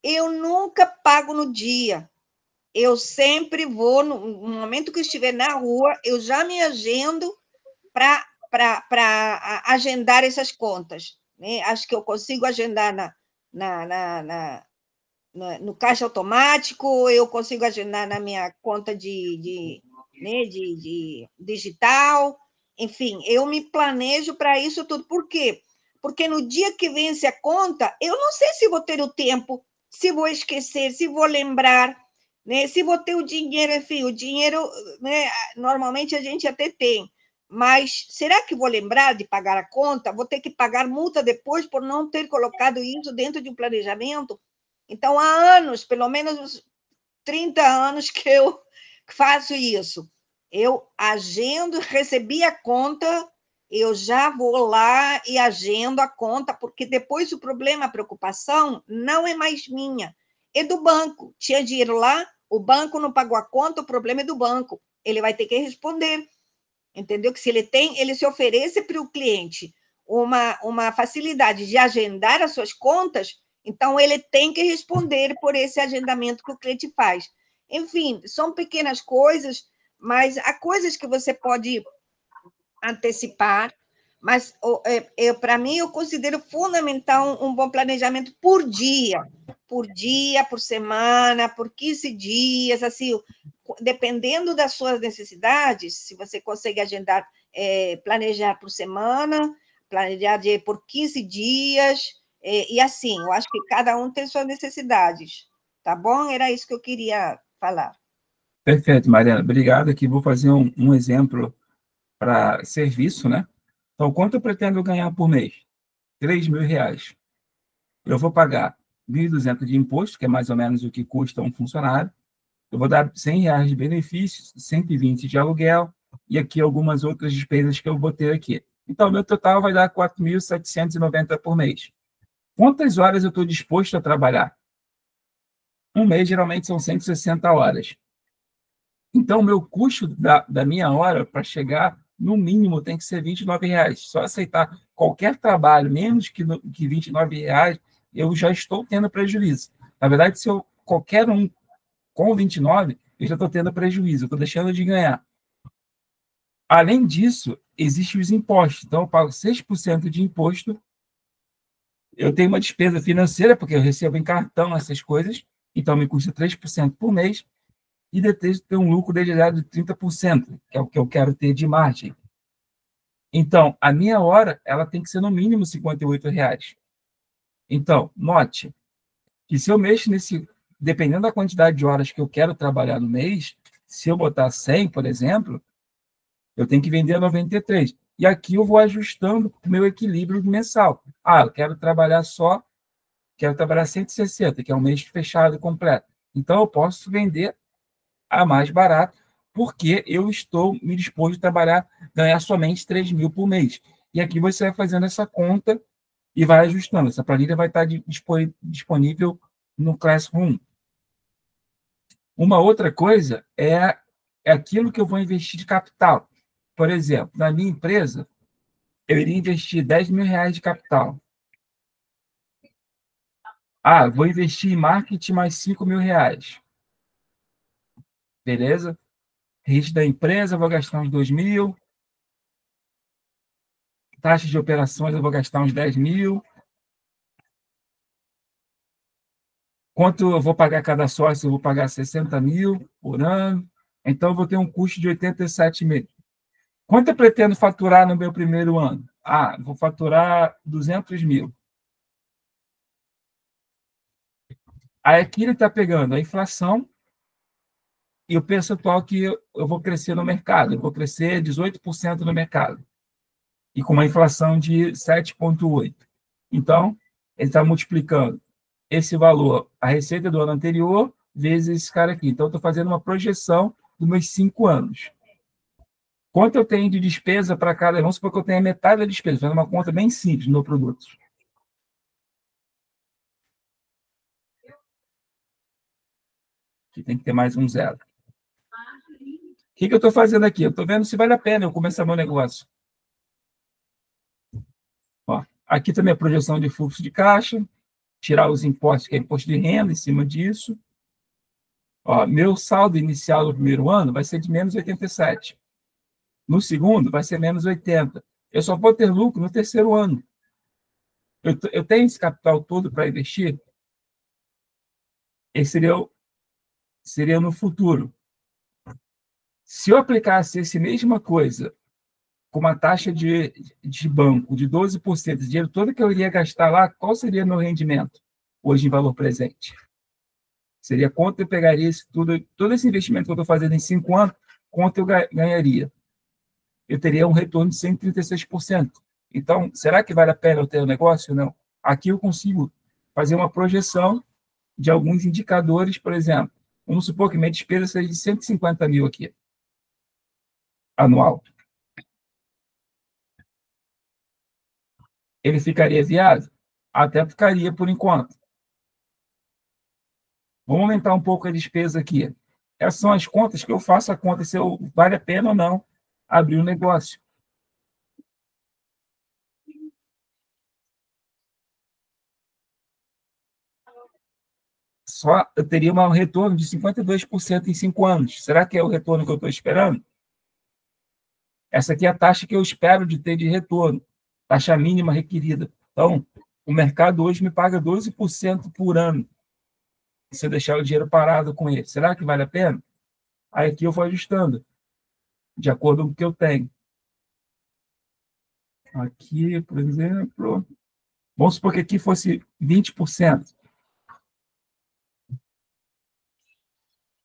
eu nunca pago no dia. Eu sempre vou, no momento que eu estiver na rua, eu já me agendo para agendar essas contas, né? Acho que eu consigo agendar no caixa automático, eu consigo agendar na minha conta de digital, enfim, eu me planejo para isso tudo. Por quê? Porque no dia que vence a conta, eu não sei se vou ter o tempo se vou esquecer, se vou lembrar, né? Se vou ter o dinheiro, enfim, o dinheiro, né? Normalmente a gente até tem, mas será que vou lembrar de pagar a conta? Vou ter que pagar multa depois por não ter colocado isso dentro de um planejamento? Então, há anos, pelo menos uns 30 anos que eu faço isso. Eu agendo, recebi a conta, eu já vou lá e agendo a conta, porque depois o problema, a preocupação, não é mais minha, é do banco. Tinha dinheiro lá, o banco não pagou a conta, o problema é do banco. Ele vai ter que responder. Entendeu? Que se ele tem, ele se oferece para o cliente uma facilidade de agendar as suas contas, então ele tem que responder por esse agendamento que o cliente faz. Enfim, são pequenas coisas, mas há coisas que você pode antecipar, mas para mim eu considero fundamental um bom planejamento por dia, por semana, por 15 dias, assim, dependendo das suas necessidades, se você consegue agendar, planejar por semana, planejar por 15 dias, e assim, eu acho que cada um tem suas necessidades, tá bom? Era isso que eu queria falar. Perfeito, Mariana. Obrigado. Aqui vou fazer um exemplo para serviço, né? Então, quanto eu pretendo ganhar por mês? R$3.000. Eu vou pagar 1.200 de imposto, que é mais ou menos o que custa um funcionário. Eu vou dar R$100 de benefícios, 120 de aluguel, e aqui algumas outras despesas que eu vou ter aqui. Então, meu total vai dar 4.790 por mês. Quantas horas eu estou disposto a trabalhar? Um mês, geralmente, são 160 horas. Então, o meu custo da minha hora para chegar, no mínimo, tem que ser R$29. Só aceitar qualquer trabalho, menos que R$29, eu já estou tendo prejuízo. Na verdade, se eu qualquer um com 29, eu já estou tendo prejuízo, eu estou deixando de ganhar. Além disso, existem os impostos. Então, eu pago 6% de imposto. Eu tenho uma despesa financeira, porque eu recebo em cartão essas coisas, então me custa 3% por mês, e depois ter um lucro desejado de 30%, que é o que eu quero ter de margem. Então, a minha hora, ela tem que ser no mínimo R$58. Então, note que se eu mexo dependendo da quantidade de horas que eu quero trabalhar no mês, se eu botar 100, por exemplo, eu tenho que vender 93. E aqui eu vou ajustando o meu equilíbrio mensal. Eu quero trabalhar 160, que é um mês fechado e completo. Então, eu posso vender a mais barato, porque eu estou me disposto a trabalhar, ganhar somente 3.000 por mês. E aqui você vai fazendo essa conta e vai ajustando. Essa planilha vai estar disponível no Classroom. Uma outra coisa é aquilo que eu vou investir de capital. Por exemplo, na minha empresa, eu iria investir R$10.000 de capital. Vou investir em marketing mais R$5.000. Beleza? Risco da empresa, eu vou gastar uns 2.000. Taxa de operações, eu vou gastar uns 10.000. Quanto eu vou pagar cada sócio? Eu vou pagar 60.000 por ano. Então, eu vou ter um custo de 87.000. Quanto eu pretendo faturar no meu primeiro ano? Vou faturar 200.000. Aí aqui ele está pegando a inflação e o percentual que eu vou crescer no mercado. Eu vou crescer 18% no mercado. E com uma inflação de 7,8%. Então, ele está multiplicando esse valor, a receita do ano anterior, vezes esse cara aqui. Então, eu estou fazendo uma projeção dos meus 5 anos. Quanto eu tenho de despesa para cada... Vamos supor que eu tenha metade da despesa, fazendo uma conta bem simples no produto. Aqui tem que ter mais um zero. O que eu estou fazendo aqui? Eu estou vendo se vale a pena eu começar meu negócio. Aqui também a projeção de fluxo de caixa, tirar os impostos, que é imposto de renda em cima disso. Meu saldo inicial no primeiro ano vai ser de menos 87. No segundo, vai ser menos 80. Eu só vou ter lucro no terceiro ano. Eu tenho esse capital todo para investir? Esse seria no futuro. Se eu aplicasse essa mesma coisa com uma taxa de banco de 12%, o dinheiro todo que eu iria gastar lá, qual seria meu rendimento? hoje em valor presente? Seria quanto eu pegaria todo esse investimento que eu estou fazendo em 5 anos, quanto eu ganharia? Eu teria um retorno de 136%. Então, será que vale a pena eu ter o negócio ou não? Aqui eu consigo fazer uma projeção de alguns indicadores, por exemplo. Vamos supor que minha despesa seja de 150 mil aqui, anual. Ele ficaria viável? Até ficaria por enquanto. Vamos aumentar um pouco a despesa aqui. Essas são as contas que eu faço a conta se vale a pena ou não abrir um negócio. Só eu teria um retorno de 52% em 5 anos. Será que é o retorno que eu estou esperando? Essa aqui é a taxa que eu espero de ter de retorno, taxa mínima requerida. Então, o mercado hoje me paga 12% por ano, se eu deixar o dinheiro parado com ele. Será que vale a pena? Aí aqui eu vou ajustando, de acordo com o que eu tenho. Aqui, por exemplo, vamos supor que aqui fosse 20%.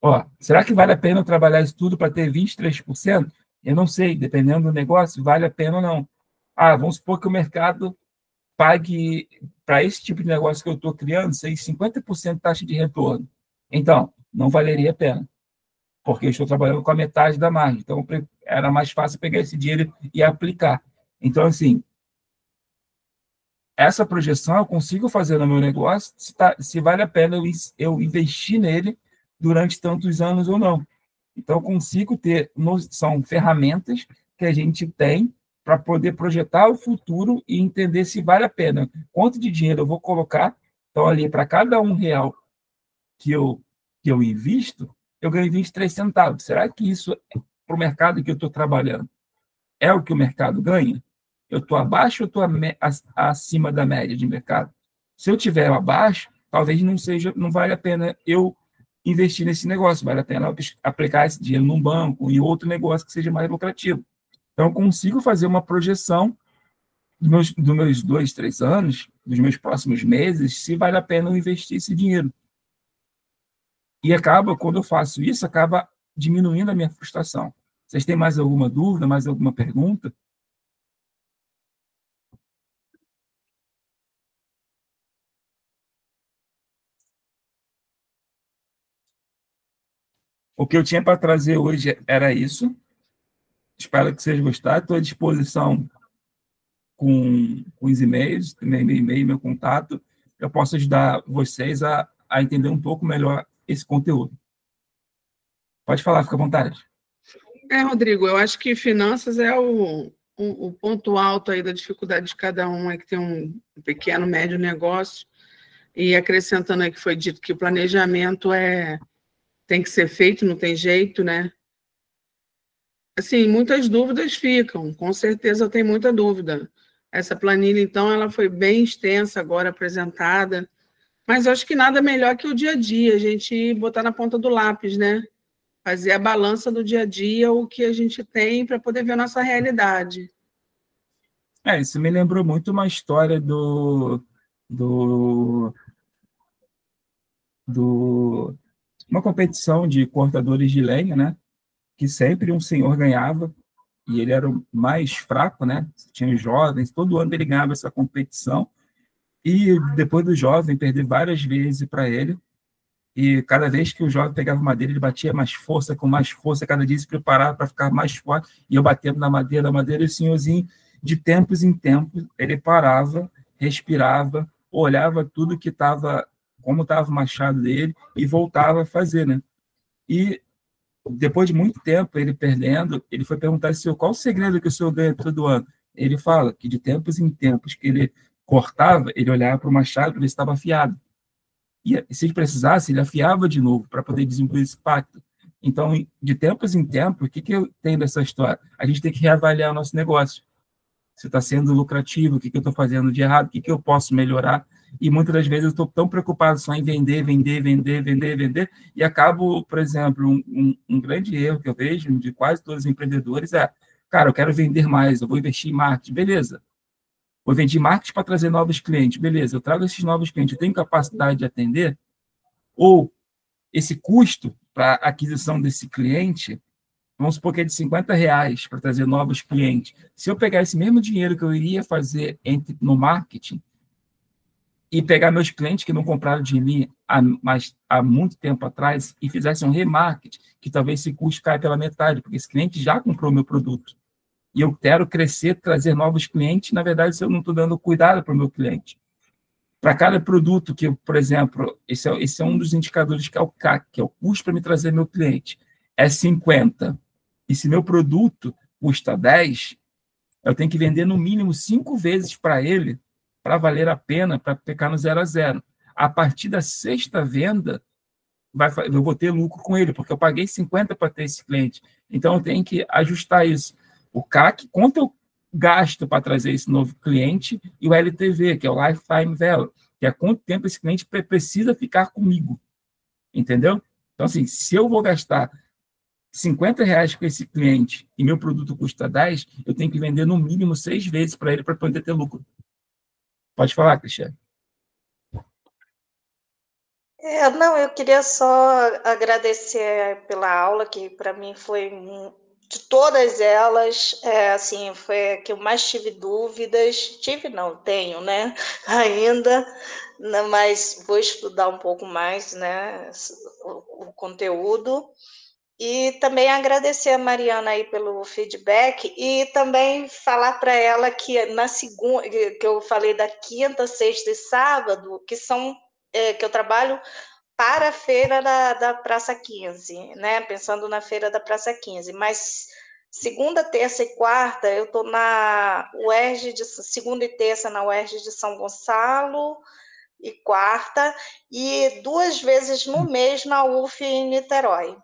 Ó, será que vale a pena eu trabalhar isso tudo para ter 23%? Eu não sei, dependendo do negócio, vale a pena ou não. Ah, vamos supor que o mercado pague, para esse tipo de negócio que eu estou criando, 50% de taxa de retorno. Então, não valeria a pena, porque eu estou trabalhando com a metade da margem. Então, era mais fácil pegar esse dinheiro e aplicar. Então, assim, essa projeção eu consigo fazer no meu negócio se vale a pena eu investir nele durante tantos anos ou não. Então, eu consigo ter, são ferramentas que a gente tem para poder projetar o futuro e entender se vale a pena. Quanto de dinheiro eu vou colocar? Então, ali, para cada R$1 que eu invisto, eu ganho 23 centavos. Será que isso, para o mercado que eu estou trabalhando, é o que o mercado ganha? Eu estou abaixo ou estou acima da média de mercado? Se eu estiver abaixo, talvez não vale a pena eu investir nesse negócio, vale a pena aplicar esse dinheiro num banco, em outro negócio que seja mais lucrativo. Então, eu consigo fazer uma projeção dos meus 2, 3 anos, dos meus próximos meses, se vale a pena eu investir esse dinheiro. E quando eu faço isso, acaba diminuindo a minha frustração. Vocês têm mais alguma dúvida, mais alguma pergunta? O que eu tinha para trazer hoje era isso. Espero que vocês gostaram. Estou à disposição com os e-mails, meu e-mail, meu contato. Eu posso ajudar vocês a entender um pouco melhor esse conteúdo. Pode falar, fica à vontade. Rodrigo, eu acho que finanças é o ponto alto aí da dificuldade de cada um, é que tem um pequeno, médio negócio, e acrescentando aí que foi dito que o planejamento tem que ser feito, não tem jeito, né? Assim, muitas dúvidas ficam, com certeza eu tenho muita dúvida. Essa planilha, então, ela foi bem extensa agora apresentada, mas eu acho que nada melhor que o dia a dia, a gente botar na ponta do lápis, né? Fazer a balança do dia a dia, o que a gente tem para poder ver a nossa realidade. Isso me lembrou muito uma história uma competição de cortadores de lenha, né? Que sempre um senhor ganhava, e ele era o mais fraco, né? Tinha os jovens, todo ano ele ganhava essa competição, e depois do jovem perder várias vezes para ele, e cada vez que o jovem pegava madeira, ele batia mais força, com mais força, cada dia se preparava para ficar mais forte, e eu batendo na madeira, e o senhorzinho, de tempos em tempos, ele parava, respirava, olhava tudo que estava, como estava o machado dele, e voltava a fazer, né? E depois de muito tempo, ele perdendo, ele foi perguntar ao senhor, qual o segredo que o senhor ganha todo ano? Ele fala que de tempos em tempos que ele cortava, ele olhava para o machado para ver se estava afiado. E se ele precisasse, ele afiava de novo para poder desenvolver esse pacto. Então, de tempos em tempos, o que eu tenho dessa história? A gente tem que reavaliar o nosso negócio. Se está sendo lucrativo, o que eu estou fazendo de errado, o que eu posso melhorar. E muitas das vezes eu estou tão preocupado só em vender, e acabo, por exemplo, um grande erro que eu vejo de quase todos os empreendedores cara, eu quero vender mais, eu vou investir em marketing, beleza. Eu vendi marketing para trazer novos clientes. Beleza, eu trago esses novos clientes, eu tenho capacidade de atender? Ou esse custo para aquisição desse cliente, vamos supor que é de R$50 para trazer novos clientes. Se eu pegar esse mesmo dinheiro que eu iria fazer no marketing e pegar meus clientes que não compraram de mim há muito tempo atrás e fizessem um remarketing, que talvez esse custo caia pela metade, porque esse cliente já comprou meu produto. E eu quero crescer, trazer novos clientes, na verdade, se eu não estou dando cuidado para o meu cliente. Para cada produto que eu, por exemplo, esse é um dos indicadores que é o CAC, que é o custo para me trazer meu cliente, é 50. E se meu produto custa 10, eu tenho que vender no mínimo 5 vezes para ele, para valer a pena, para ficar no 0 a 0. A partir da 6ª venda, eu vou ter lucro com ele, porque eu paguei 50 para ter esse cliente. Então, eu tenho que ajustar isso. O CAC, quanto eu gasto para trazer esse novo cliente, e o LTV, que é o Lifetime Value, que é quanto tempo esse cliente precisa ficar comigo. Entendeu? Então, assim, se eu vou gastar R$50 com esse cliente e meu produto custa 10, eu tenho que vender no mínimo 6 vezes para ele para poder ter lucro. Pode falar, Cristiane. Não, eu queria só agradecer pela aula, que para mim foi, de todas elas, assim, foi a que eu mais tive dúvidas. Tenho, né, ainda, mas vou estudar um pouco mais, né, o conteúdo. E também agradecer a Mariana aí pelo feedback e também falar para ela que na segunda, que eu falei da quinta, sexta e sábado, que são que eu trabalho para a feira da Praça 15, né? Pensando na feira da Praça 15, mas segunda, terça e quarta eu estou na UERJ segunda e terça na UERJ de São Gonçalo e quarta, e 2 vezes no mês na UF em Niterói.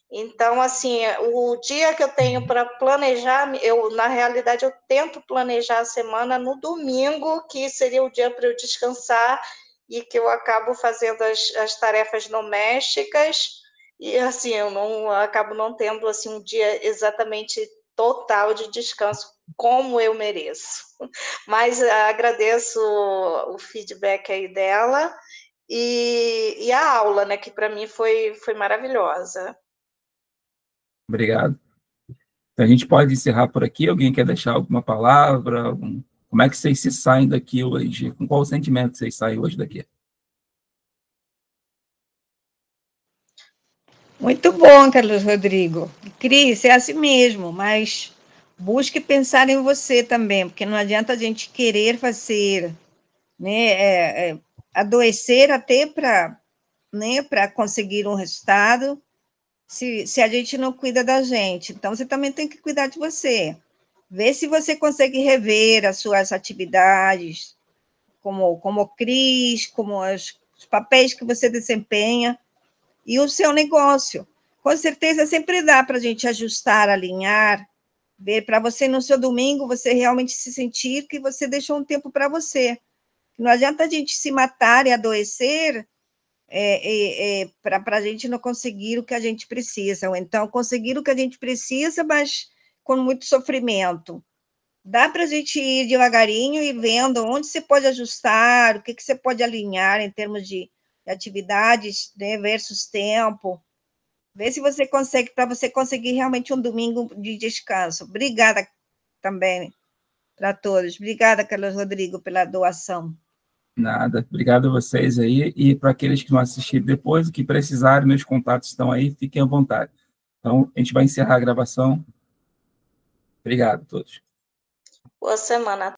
Então, assim, o dia que eu tenho para planejar, na realidade, eu tento planejar a semana no domingo, que seria o dia para eu descansar, e que eu acabo fazendo as tarefas domésticas, e assim, eu acabo não tendo assim, um dia exatamente total de descanso, como eu mereço. Mas agradeço o feedback aí dela, e a aula, né, que para mim foi maravilhosa. Obrigado. Então, a gente pode encerrar por aqui. Alguém quer deixar alguma palavra? Como é que vocês se saem daqui hoje? Com qual sentimento vocês saem hoje daqui? Muito bom, Carlos Rodrigo. Cris, é assim mesmo, mas busque pensar em você também, porque não adianta a gente querer fazer, né, adoecer até para, né, para conseguir um resultado, se a gente não cuida da gente. Então, você também tem que cuidar de você. Vê se você consegue rever as suas atividades, como Cris, como os papéis que você desempenha, e o seu negócio. Com certeza, sempre dá para a gente ajustar, alinhar, ver para você no seu domingo, você realmente se sentir que você deixou um tempo para você. Não adianta a gente se matar e adoecer para a gente não conseguir o que a gente precisa, ou então conseguir o que a gente precisa, mas com muito sofrimento. Dá para a gente ir devagarinho e vendo onde você pode ajustar, o que você pode alinhar em termos de atividades, né, versus tempo. Vê se você consegue, para você conseguir realmente um domingo de descanso. Obrigada também para todos. Obrigada, Carlos Rodrigo, pela doação. Nada. Obrigado a vocês aí. E para aqueles que não assistiram depois, o que precisarem, meus contatos estão aí, fiquem à vontade. Então, a gente vai encerrar a gravação. Obrigado a todos. Boa semana.